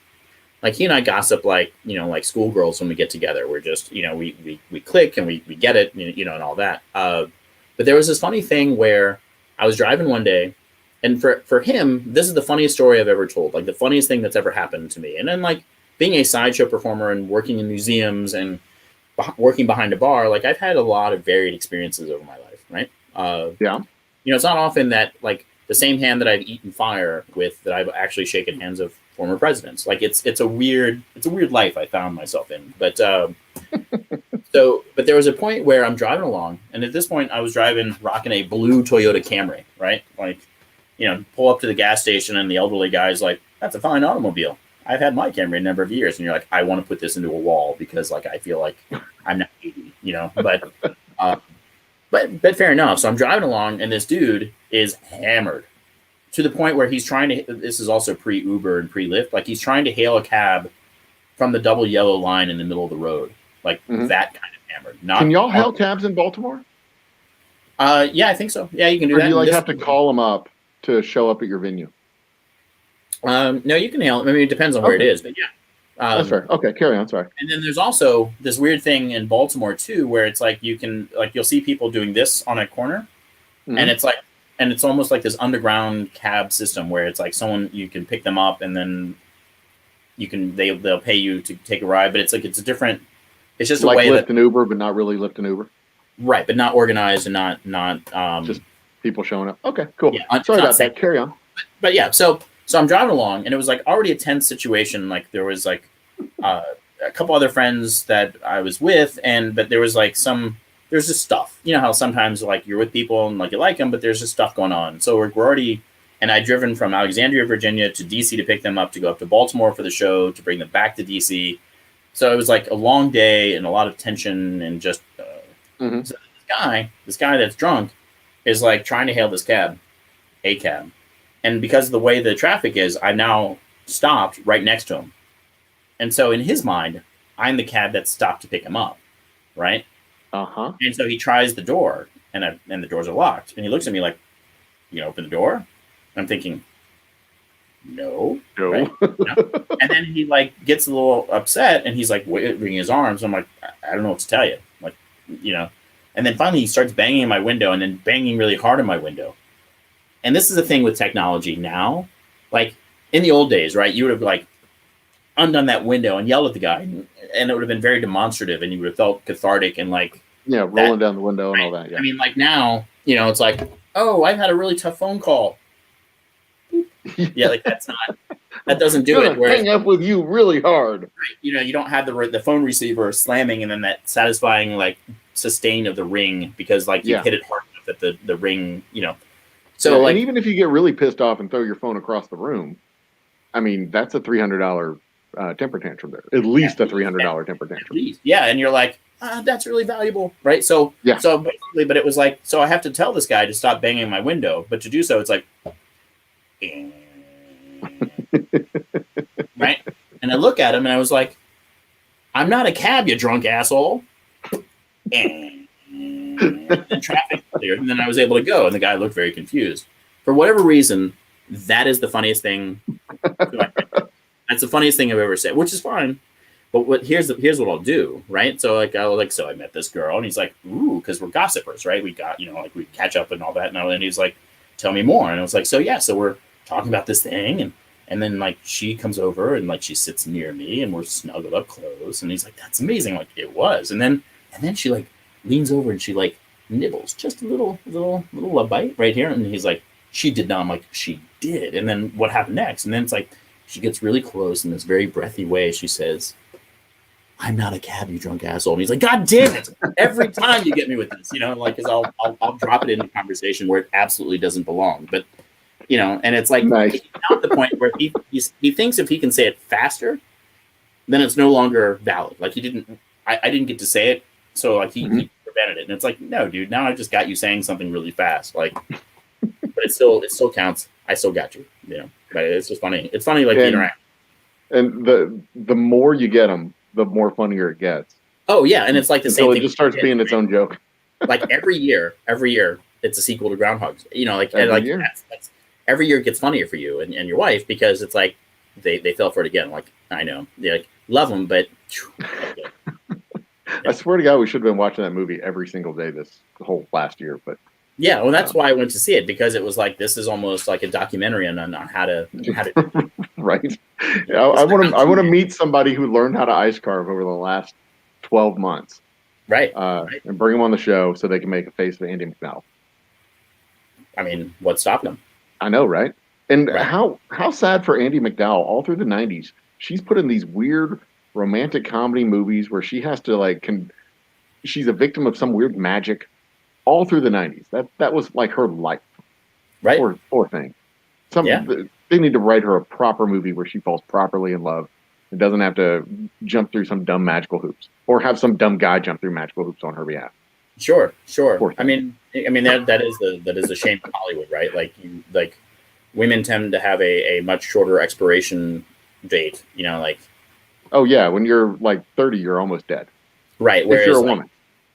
like, he and I gossip like schoolgirls when we get together. We're just, we click and we get it, and all that. But But there was this funny thing where I was driving one day, and for him, this is the funniest story I've ever told, like the funniest thing that's ever happened to me. And then like being a sideshow performer and working in museums and working behind a bar, like I've had a lot of varied experiences over my life, right?
Yeah.
You know, it's not often that like the same hand that I've eaten fire with that I've actually shaken hands of former presidents. Like it's a weird life I found myself in. But but there was a point where I'm driving along, and at this point I was rocking a blue Toyota Camry, right? Like, you know, pull up to the gas station and the elderly guy's like, "That's a fine automobile. I've had my Camry a number of years." And you're like, "I want to put this into a wall because like I feel like I'm not 80, you know." But fair enough. So I'm driving along, and this dude is hammered to the point where he's trying to. This is also pre-Uber and pre-Lyft. Like he's trying to hail a cab from the double yellow line in the middle of the road, like that kind of hammered.
Can y'all hail cabs in Baltimore?
Yeah, I think so. Yeah, you can do that.
Or do you like have to call them up to show up at your venue?
No, you can hail them. I mean, it depends on where it is, but yeah.
That's fair. Okay, carry on. Sorry.
And then there's also this weird thing in Baltimore too, where it's like you'll see people doing this on a corner, and it's almost like this underground cab system where it's like you can pick them up and then they'll pay you to take a ride, but it's like it's just
like
a way
Lyft and Uber, but not really Lyft and Uber.
Right, but not organized and not
just people showing up. Okay, cool.
Yeah,
sorry about that. Carry on.
But yeah, so I'm driving along, and it was like already a tense situation. Like there was like a couple other friends that I was with, but there was like there's just stuff. You know how sometimes like you're with people and like you like them, but there's just stuff going on. So we're already, and I'd driven from Alexandria, Virginia to DC to pick them up, to go up to Baltimore for the show, to bring them back to DC. So it was like a long day and a lot of tension and just. So this guy that's drunk is like trying to hail this cab, and because of the way the traffic is, I now stopped right next to him. And so in his mind, I'm the cab that stopped to pick him up, right? And so he tries the door, and the doors are locked. And he looks at me like, "You open the door?" I'm thinking, no. Right? No. And then he like gets a little upset, and he's like wringing his arms. I'm like, I don't know what to tell you. Like, you know. And then finally he starts banging my window, and then banging really hard on my window. And this is the thing with technology now. Like in the old days, right? You would have like undone that window and yelled at the guy, and it would have been very demonstrative, and you would have felt cathartic and like
rolling down the window and all that. Yeah.
I mean, like now, you know, it's like, oh, I've had a really tough phone call. Yeah, like that doesn't do it.
Hang up with you really hard.
Right, you know, you don't have the phone receiver slamming and then that satisfying like sustain of the ring because like you hit it hard enough that the ring, you know. So like,
and even if you get really pissed off and throw your phone across the room, I mean, that's a $300 temper tantrum there. At least a $300 temper tantrum.
Yeah, and you're like, that's really valuable, right? So So basically, but it was like, so I have to tell this guy to stop banging my window, but to do so, it's like, right? And I look at him and I was like, I'm not a cab, you drunk asshole. And then traffic cleared, and then I was able to go, and the guy looked very confused. For whatever reason, that is the funniest thing. That's the funniest thing I've ever said, which is fine. But here's what I'll do, right? So so I met this girl, and he's like, ooh, because we're gossipers, right? We got, you know, like we catch up and all that, and he's like, tell me more. And I was like, so we're talking about this thing, and then like she comes over and like she sits near me, and we're snuggled up close, and he's like, that's amazing. Like it was, and then she like leans over and she like nibbles just a little bite right here, and he's like, she did not. I'm like, she did. And then what happened next? And then it's like she gets really close in this very breathy way. She says, I'm not a cab, you drunk asshole. And he's like, God damn it! Every time you get me with this, you know, like, because I'll drop it in a conversation where it absolutely doesn't belong. But you know, and it's like nice. Now at the point where he thinks if he can say it faster, then it's no longer valid. Like I didn't get to say it, so like he prevented it. And it's like, no, dude, now I just got you saying something really fast. Like, but it still counts. I still got you. You know, but it's just funny. It's funny, like, the interaction.
And the more you get them, the more funnier it gets.
Oh yeah, and it's like the same thing.
It just starts being its own joke.
Like every year, it's a sequel to Groundhog's. You know, like every year. That's every year it gets funnier for you and your wife, because it's like they fell for it again. Like, I know they like love them, but
I swear to God, we should have been watching that movie every single day this whole last year. But
Yeah, well, that's why I went to see it, because it was like, this is almost like a documentary on how to
right. I want to meet somebody who learned how to ice carve over the last 12 months.
Right.
And bring them on the show so they can make a face of Andy McDowell.
I mean, what's stopping them?
I know, right? And
Right.
how sad for Andy McDowell. All through the 90s, she's put in these weird romantic comedy movies where she has to she's a victim of some weird magic. All through the 90s, that was like her life.
Right.
Poor thing. They need to write her a proper movie where she falls properly in love and doesn't have to jump through some dumb magical hoops, or have some dumb guy jump through magical hoops on her behalf.
Sure. I mean that is the shame of Hollywood, right? Like women tend to have a much shorter expiration date.
Oh yeah, when you're like 30, you're almost dead.
Right.
If you're a woman.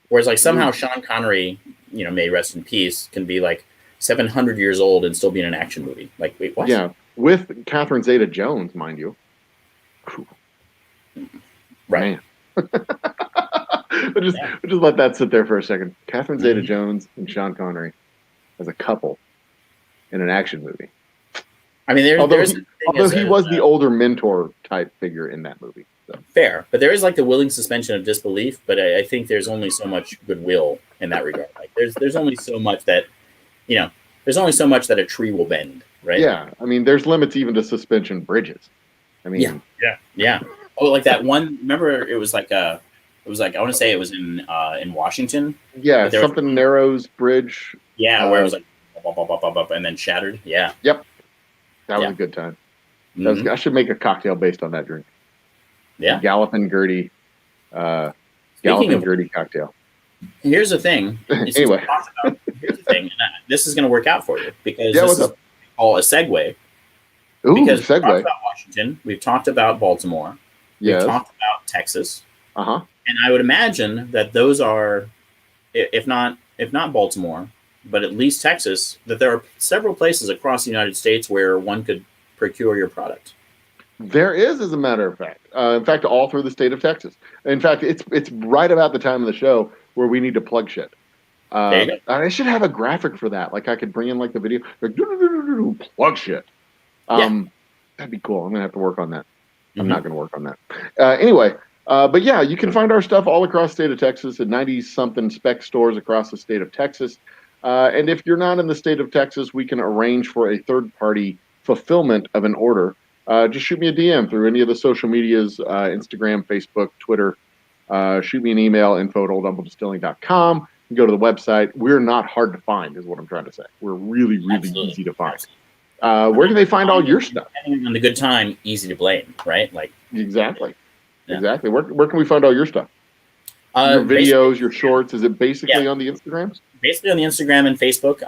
Whereas like somehow Sean Connery, may rest in peace, can be like 700 years old and still be in an action movie. Like, wait, what?
Yeah, with Catherine Zeta-Jones, mind you.
Right.
just let that sit there for a second. Catherine Zeta-Jones and Sean Connery as a couple in an action movie.
I mean,
although he was the older mentor type figure in that movie. So.
Fair, but there is like the willing suspension of disbelief. But I think there's only so much goodwill in that regard. Like, there's only so much that, there's only so much that a tree will bend, right?
Yeah, I mean, there's limits even to suspension bridges. I mean,
yeah. Oh, like that one. Remember, it was like I want to say it was in Washington.
Yeah, something Narrows Bridge.
Yeah, where it was like up, and then shattered. Yeah.
Yep. That was a good time. I should make a cocktail based on that drink.
Yeah.
Galloping Gertie. Galloping Gertie cocktail.
Here's the thing.
Anyway.
Here's the thing. And this is going to work out for you, because this is all a segue.
Ooh,
because
segue.
We've talked about Washington. We've talked about Baltimore.
Yes.
We've talked about Texas.
Uh-huh.
And I would imagine that those are, if not Baltimore, but at least Texas, that there are several places across the United States where one could procure your product.
There is, as a matter of fact. In fact, all through the state of Texas. In fact, it's right about the time of the show where we need to plug shit.
There you go.
I should have a graphic for that. Like, I could bring in like the video, like, plug shit. That'd be cool. I'm gonna have to work on that. I'm not gonna work on that. Anyway, but yeah, you can find our stuff all across the state of Texas at 90-something Spec stores across the state of Texas. And if you're not in the state of Texas, we can arrange for a third-party fulfillment of an order. Just shoot me a DM through any of the social medias, Instagram, Facebook, Twitter. Shoot me an email, info@oldhumble.distilling.com. You go to the website. We're not hard to find, is what I'm trying to say. We're really, really easy to find. Where do they find all your stuff?
Depending on the good time, easy to blame, right? Like,
exactly. Where can we find all your stuff? Your videos, your shorts. Is it basically on the Instagrams?
Basically on the Instagram and Facebook.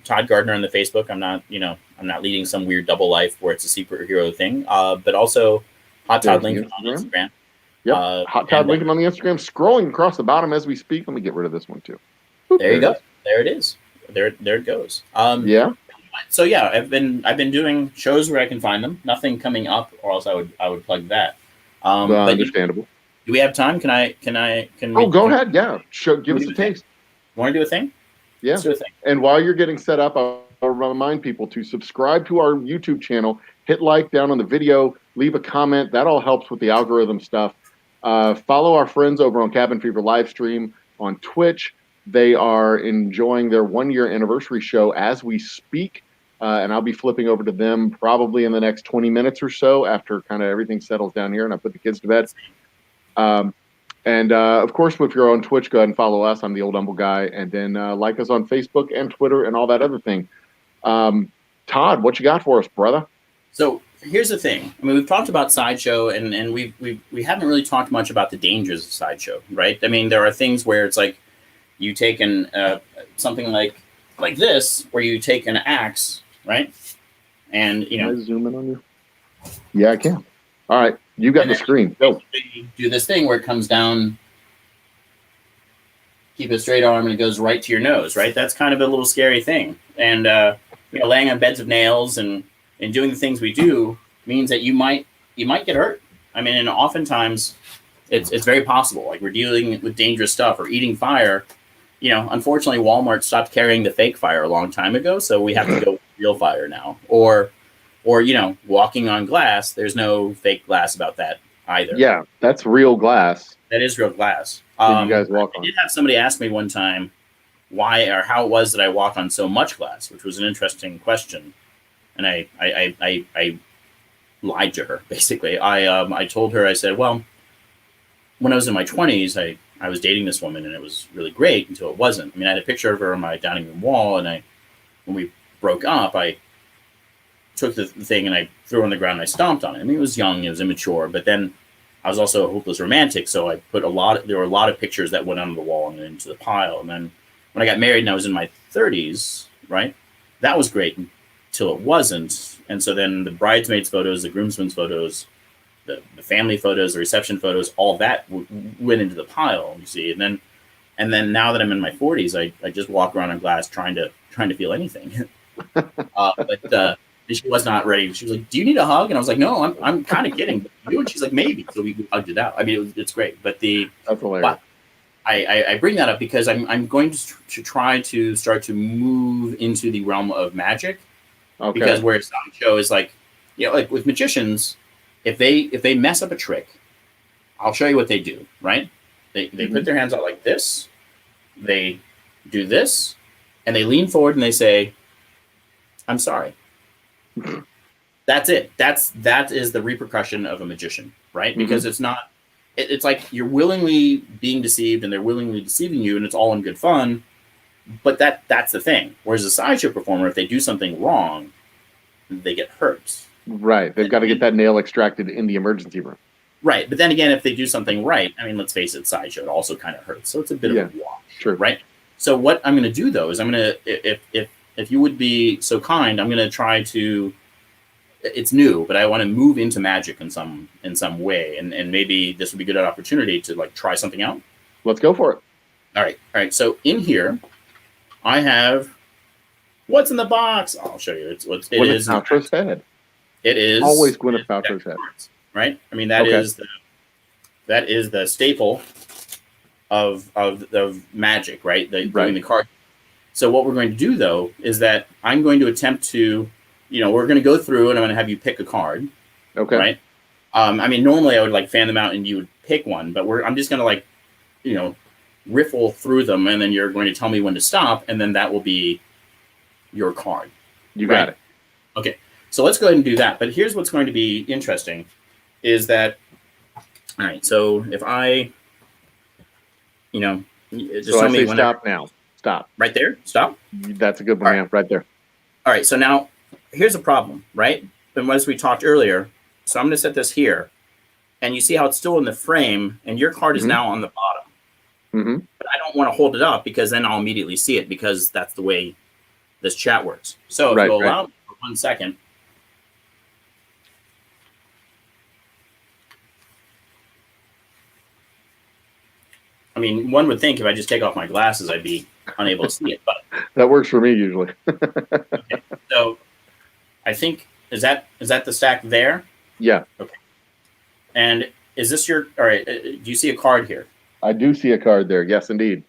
Todd Gardner on the Facebook. I'm not leading some weird double life where it's a superhero thing. But also Hot Todd Lincoln on Instagram.
Yep. Hot Todd Lincoln on the Instagram. Scrolling across the bottom as we speak. Let me get rid of this one too.
There you go. There it is. There it goes.
Yeah.
So yeah, I've been doing shows where I can find them. Nothing coming up, or else I would plug that. But
understandable.
Do we have time? Can
go ahead. Yeah. Give us a taste.
Want to do a thing?
Yeah.
Let's do a thing.
And while you're getting set up, I'll remind people to subscribe to our YouTube channel, hit like down on the video, leave a comment. That all helps with the algorithm stuff. Follow our friends over on Cabin Fever Livestream on Twitch. They are enjoying their 1-year anniversary show as we speak. And I'll be flipping over to them probably in the next 20 minutes or so after kind of everything settles down here and I put the kids to bed. And of course, if you're on Twitch, go ahead and follow us. I'm the Old Humble Guy. And then like us on Facebook and Twitter and all that other thing. Todd, what you got for us, brother?
So here's the thing. I mean, we've talked about Sideshow, and we haven't really talked much about the dangers of Sideshow, right? I mean, there are things where it's like you take something like this, where you take an axe, right? And
Can I zoom in on you? Yeah, I can. All right, you got the screen. Go.
You do this thing where it comes down. Keep a straight arm, and it goes right to your nose, right? That's kind of a little scary thing. And laying on beds of nails and doing the things we do means that you might get hurt. I mean, and oftentimes it's very possible. Like we're dealing with dangerous stuff or eating fire. Unfortunately, Walmart stopped carrying the fake fire a long time ago, so we have to go with real fire now. Or walking on glass. There's no fake glass about that either.
Yeah, that's real glass.
That is real glass.
That you guys walk
I
on.
did have somebody ask me one time why or how it was that I walk on so much glass, which was an interesting question, and I lied to her basically. I told her, I said, well, when I was in my 20s, I was dating this woman and it was really great until it wasn't. I mean, I had a picture of her on my dining room wall, and when we broke up, I took the thing and I threw it on the ground and I stomped on it. I mean, it was young, it was immature, but then I was also a hopeless romantic, so I put there were a lot of pictures that went under the wall and into the pile. And then when I got married and I was in my 30s, right, that was great until it wasn't. And so then the bridesmaids photos, the groomsmen's photos, the family photos, the reception photos, all of that went into the pile, you see. And then now that I'm in my 40s, I just walk around on glass trying to feel anything. But she was not ready. She was like, "Do you need a hug?" And I was like, "No, I'm kind of kidding." And she's like, "Maybe." So we hugged it out. I mean, it's great. But
that's hilarious.
I bring that up because I'm going to try to start to move into the realm of magic. Okay. Because where sideshow is like with magicians, if they mess up a trick, I'll show you what they do. Right? They put their hands out like this. They do this, and they lean forward and they say, "I'm sorry." That's it. That is the repercussion of a magician, right? Because it's not. It's like you're willingly being deceived, and they're willingly deceiving you, and it's all in good fun. But that's the thing. Whereas a sideshow performer, if they do something wrong, they get hurt.
Right. They've got to get that nail extracted in the emergency room.
Right. But then again, if they do something right, I mean, let's face it, sideshow it also kind of hurts. So it's a bit of a wash.
Sure.
Right. So what I'm going to do though is I'm going to if you would be so kind, I'm going to try to. It's new, but I want to move into magic in some way, and maybe this would be a good opportunity to like try something out.
Let's go for it.
All right. So in here, I have what's in the box. I'll show you. It is
Gwyneth Paltrow's head.
It is
always Gwyneth Paltrow's head,
right? I mean that is the staple of magic, right? Doing the card. So what we're going to do though is that I'm going to attempt to. We're going to go through and I'm going to have you pick a card.
Okay.
Right. I mean, normally I would like fan them out and you would pick one, but I'm just going to like, riffle through them, and then you're going to tell me when to stop, and then that will be your card.
You got it.
Okay. So let's go ahead and do that. But here's what's going to be interesting is that, all right. So if I, just
so
tell
I
me
say stop now. Stop.
Right there. Stop.
That's a good one. Yeah, right there.
All right. So now, here's a problem, right? And as we talked earlier, so I'm going to set this here, and you see how it's still in the frame, and your card is now on the bottom. But I don't want to hold it up because then I'll immediately see it because that's the way this chat works. So if you'll allow me for 1 second. I mean, one would think if I just take off my glasses, I'd be unable to see it, but
that works for me usually.
Okay. So I think is that the stack there?
Yeah.
Okay. And is this all right? Do you see a card here?
I do see a card there. Yes, indeed.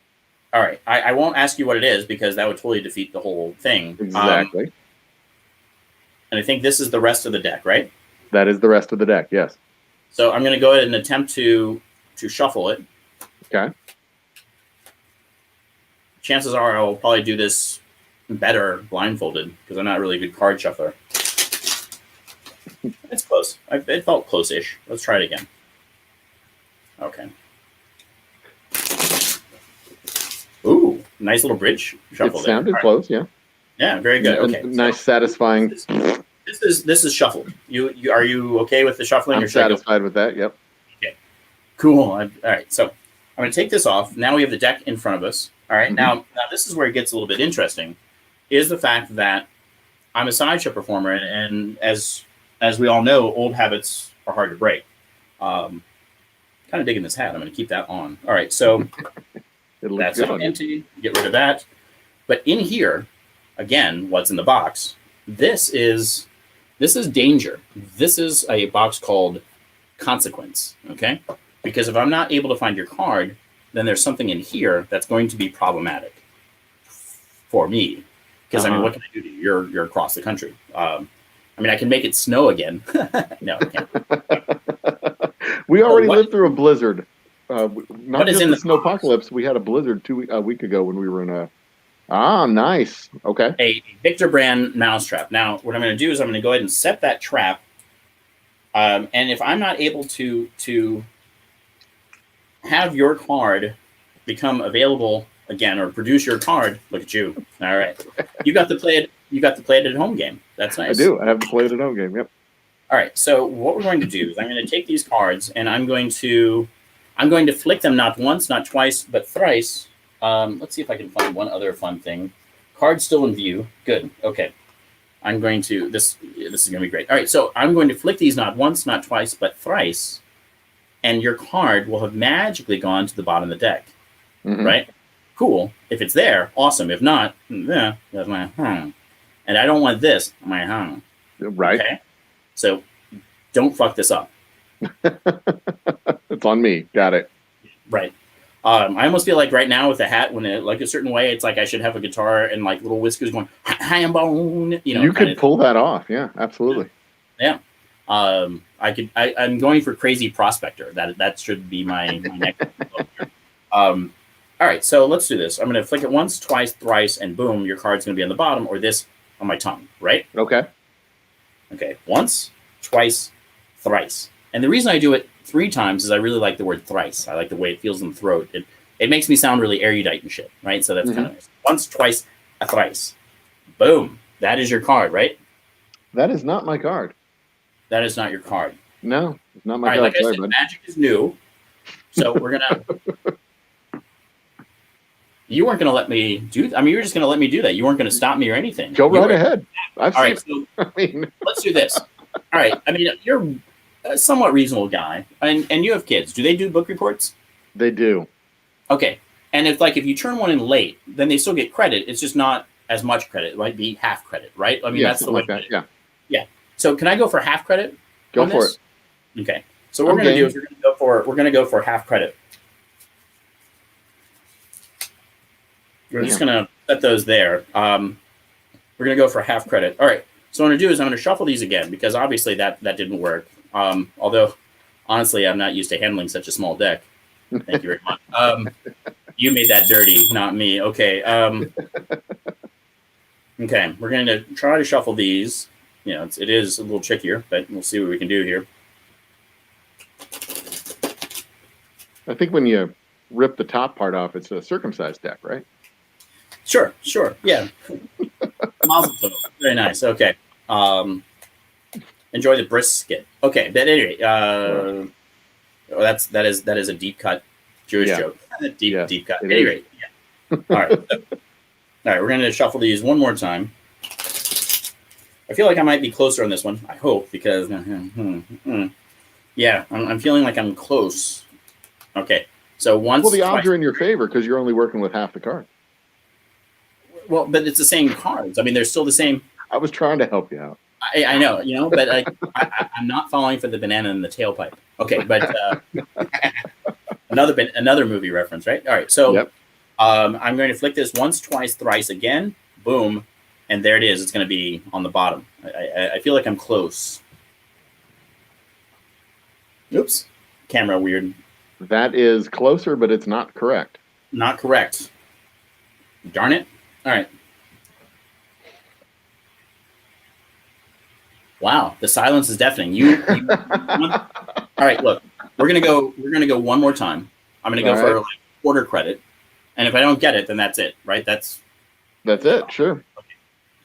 All right. I won't ask you what it is because that would totally defeat the whole thing.
Exactly.
And I think this is the rest of the deck, right?
That is the rest of the deck. Yes.
So I'm going to go ahead and attempt to shuffle it.
Okay.
Chances are I'll probably do this better blindfolded because I'm not really a good card shuffler. It's close. It felt close-ish. Let's try it again. Okay. Ooh, nice little bridge shuffle.
It sounded close, yeah.
Yeah, very good. Okay.
Nice, satisfying.
This is shuffled. You are you okay with the shuffling?
I'm satisfied with that. Yep.
Okay. Cool. All right. So I'm going to take this off. Now we have the deck in front of us. All right. Now this is where it gets a little bit interesting. Is the fact that I'm a sideshow performer, and as we all know, old habits are hard to break. Kind of digging this hat. I'm going to keep that on. All right. So that's empty. Get rid of that. But in here, again, what's in the box? This is danger. This is a box called consequence. Okay. Because if I'm not able to find your card, then there's something in here that's going to be problematic for me. Because I mean, what can I do to you? You're across the country. I mean, I can make it snow again. No, I can't.
We already lived through a blizzard. Not
what is
just
in
the
the
snowpocalypse. We had a blizzard a week ago when we were in a. Ah, nice. Okay.
A Victor brand mousetrap. Now, what I'm going to do is I'm going to go ahead and set that trap. And if I'm not able to have your card become available again or produce your card, look at you. All right, you got to play it. You got to play it at home game. That's nice.
I do. I have to play it at home game. Yep.
All right. So what we're going to do is I'm going to take these cards and I'm going to flick them not once, not twice, but thrice. Let's see if I can find one other fun thing. Card still in view. Good. Okay. I'm going to this is going to be great. All right. So I'm going to flick these not once, not twice, but thrice, and your card will have magically gone to the bottom of the deck.
Mm-hmm.
Right. Cool. If it's there, awesome. If not, that's my and I don't want this. My
Right.
Okay. So don't fuck this up.
It's on me. Got it.
Right. I almost feel like right now with the hat, when it like a certain way, it's like I should have a guitar and like little whiskers going, ham bone.
You could pull that off. Yeah, absolutely.
Yeah. I could. I'm going for crazy prospector. That should be my next. All right. So let's do this. I'm going to flick it once, twice, thrice, and boom, your card's going to be on the bottom, or this on my tongue. Right.
Okay.
Okay. Once, twice, thrice. And the reason I do it 3 times is I really like the word thrice. I like the way it feels in the throat. It makes me sound really erudite and shit, right? So that's kind of nice. Once, twice, a thrice. Boom. That is your card, right?
That is not my card.
That is not your card.
No, it's not my
card.
card.
Like I said, magic is new. So we're going to... You weren't going to let me do... I mean, you were just going to let me do that. You weren't going to stop me or anything.
Go right ahead.
All right, so let's do this. All right. I mean, you're a somewhat reasonable guy, and you have kids. Do they do book reports?
They do.
Okay. And if you turn one in late, then they still get credit. It's just not as much credit. It might be half credit, right? I mean, that's the way.
Like that. Yeah.
Yeah. So can I go for half credit?
Go for it.
Okay. So what we're going to do is we're going to go for half credit. We're just going to set those there. We're going to go for half credit. All right. So what I'm going to do is I'm going to shuffle these again because obviously that didn't work. Although, honestly, I'm not used to handling such a small deck. Thank you very much. You made that dirty, not me. Okay. Okay. We're going to try to shuffle these. You know, it is a little trickier, but we'll see what we can do here.
I think when you rip the top part off, it's a circumcised deck, right?
Sure. Yeah. Mazel tov. Very nice. Okay. Enjoy the brisket. Okay. But anyway, that is a deep cut Jewish joke. Deep cut. Anyway. Yeah. All right. All right. We're going to shuffle these one more time. I feel like I might be closer on this one. I hope because yeah, I'm feeling like I'm close. Okay. So once.
Well, the odds are in your favor because you're only working with half the card.
Well, but it's the same cards. I mean, they're still the same.
I was trying to help you out.
I know, but I'm not falling for the banana in the tailpipe. Okay, but another movie reference, right? All right, so I'm going to flick this once, twice, thrice again. Boom, and there it is. It's going to be on the bottom. I feel like I'm close. Oops, camera weird.
That is closer, but it's not correct.
Not correct. Darn it. All right. Wow, the silence is deafening. All right, look, we're gonna go one more time. I'm gonna go for like quarter credit, and if I don't get it, then that's it, right? That's
it. Sure.
Okay.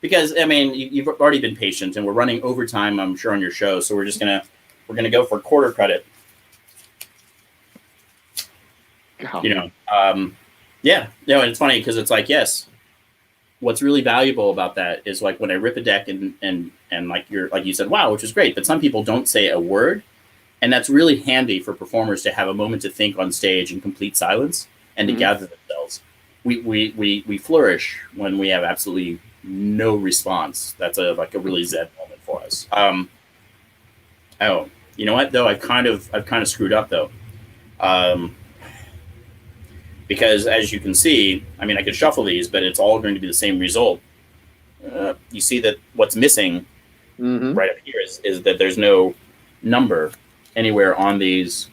Because I mean, you've already been patient, and we're running overtime, I'm sure, on your show, so we're gonna go for quarter credit.
God.
You know, yeah. No, and it's funny because it's like, yes. What's really valuable about that is like when I rip a deck and like you said, wow, which is great, but some people don't say a word, and that's really handy for performers to have a moment to think on stage in complete silence and to gather themselves. We flourish when we have absolutely no response. That's a really zen moment for us. Oh, you know what though? I've kind of screwed up though. Because as you can see, I mean, I could shuffle these, but it's all going to be the same result. You see that what's missing right up here is that there's no number anywhere on these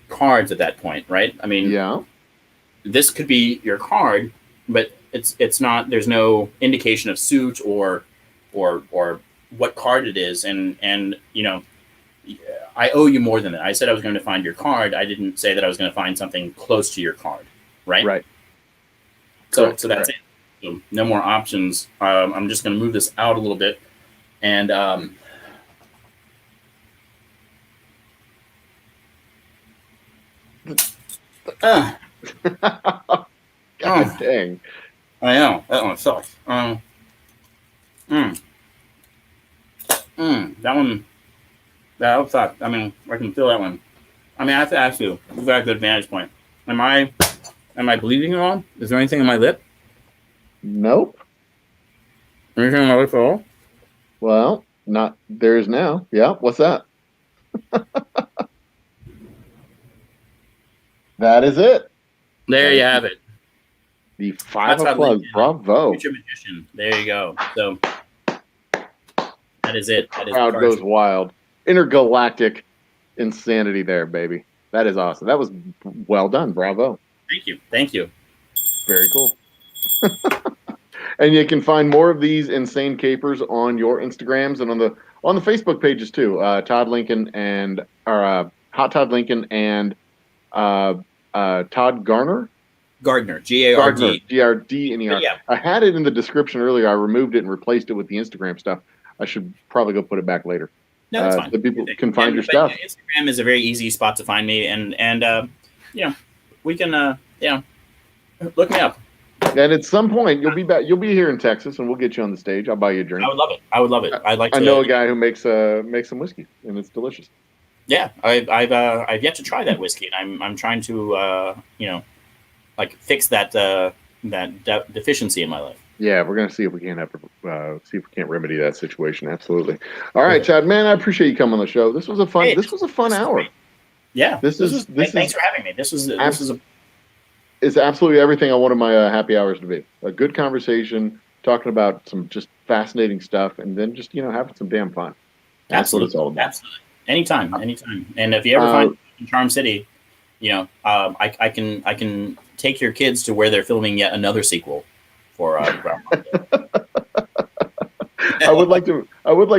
cards at that point, right? I mean,
Yeah.
this could be your card, but it's not. There's no indication of suit or what card it is, and you know, I owe you more than that. I said I was going to find your card. I didn't say that I was going to find something close to your card, right?
Right.
So
Correct.
so that's it. So no more options. I'm just going to move this out a little bit, and
God dang.
I know that one sucks. That one. That sucks. I mean, I can feel that one. I mean, I have to ask you. You've got a good vantage point. Am I bleeding at all? Is there anything in my lip?
Nope.
Anything in my lip at all?
Well, not there is now. Yeah. What's that? That is it.
There you have it.
The 5
Todd
of clubs.
Lincoln,
Bravo.
Future magician. There you go. So that is it. That is
Crowd
the
goes wild. Intergalactic insanity there, baby. That is awesome. That was well done. Bravo.
Thank you. Thank you.
Very cool. And you can find more of these insane capers on your Instagrams and on the Facebook pages too. Todd Lincoln and Hot Todd Lincoln and Todd Garner.
Gardner. Gard.
Gardner.
Yeah.
I had it in the description earlier. I removed it and replaced it with the Instagram stuff. I should probably go put it back later.
No, that's fine.
So people can find your stuff.
Instagram is a very easy spot to find me, and you know, we can look me up.
And at some point you'll be back. You'll be here in Texas, and we'll get you on the stage. I'll buy you a drink.
I would love it. I'd like to.
I know a guy who makes some whiskey, and it's delicious.
Yeah, I've yet to try that whiskey, and I'm trying to fix that deficiency in my life.
Yeah, we're gonna see if we can't remedy that situation. Absolutely. All right, Chad, man, I appreciate you coming on the show. This was a fun hour.
Great. Yeah,
thanks
for having me. This is
it's absolutely everything I wanted my happy hours to be. A good conversation, talking about some just fascinating stuff, and then just having some damn fun. That's what it's all about.
Absolutely. Anytime. And if you ever find in Charm City, I can take your kids to where they're filming yet another sequel for Groundhog Day.
I would like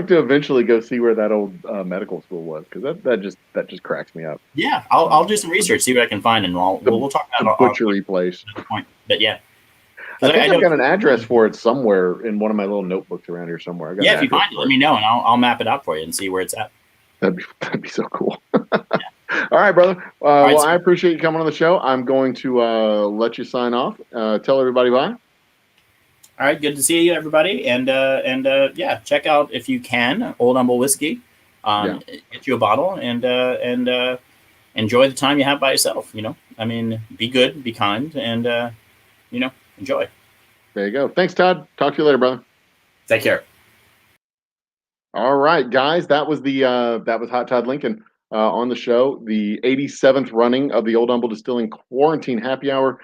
to eventually go see where that old medical school was, because that just cracks me up.
Yeah, I'll do some research, see what I can find, and we'll talk about
the butchery place.
Point. But yeah,
I think I've got an address for it somewhere in one of my little notebooks around here somewhere.
If you find it, let me know, and I'll map it out for you and see where it's at.
That'd be so cool. All right, brother. Well, I appreciate you coming on the show. I'm going to let you sign off. Tell everybody bye.
All right, good to see you, everybody, and check out if you can Old Humble Whiskey. Get you a bottle and enjoy the time you have by yourself. I mean, be good, be kind, and enjoy.
There you go. Thanks, Todd. Talk to you later, brother.
Take care.
All right, guys. That was Hot Todd Lincoln on the show, the 87th running of the Old Humble Distilling Quarantine Happy Hour.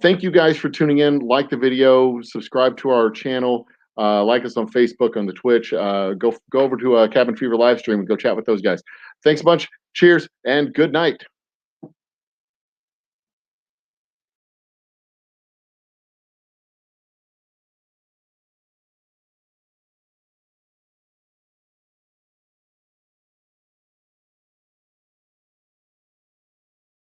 Thank you guys for tuning in. Like the video, subscribe to our channel, like us on Facebook, on the Twitch. Go over to Cabin Fever live stream and go chat with those guys. Thanks a bunch. Cheers and good night.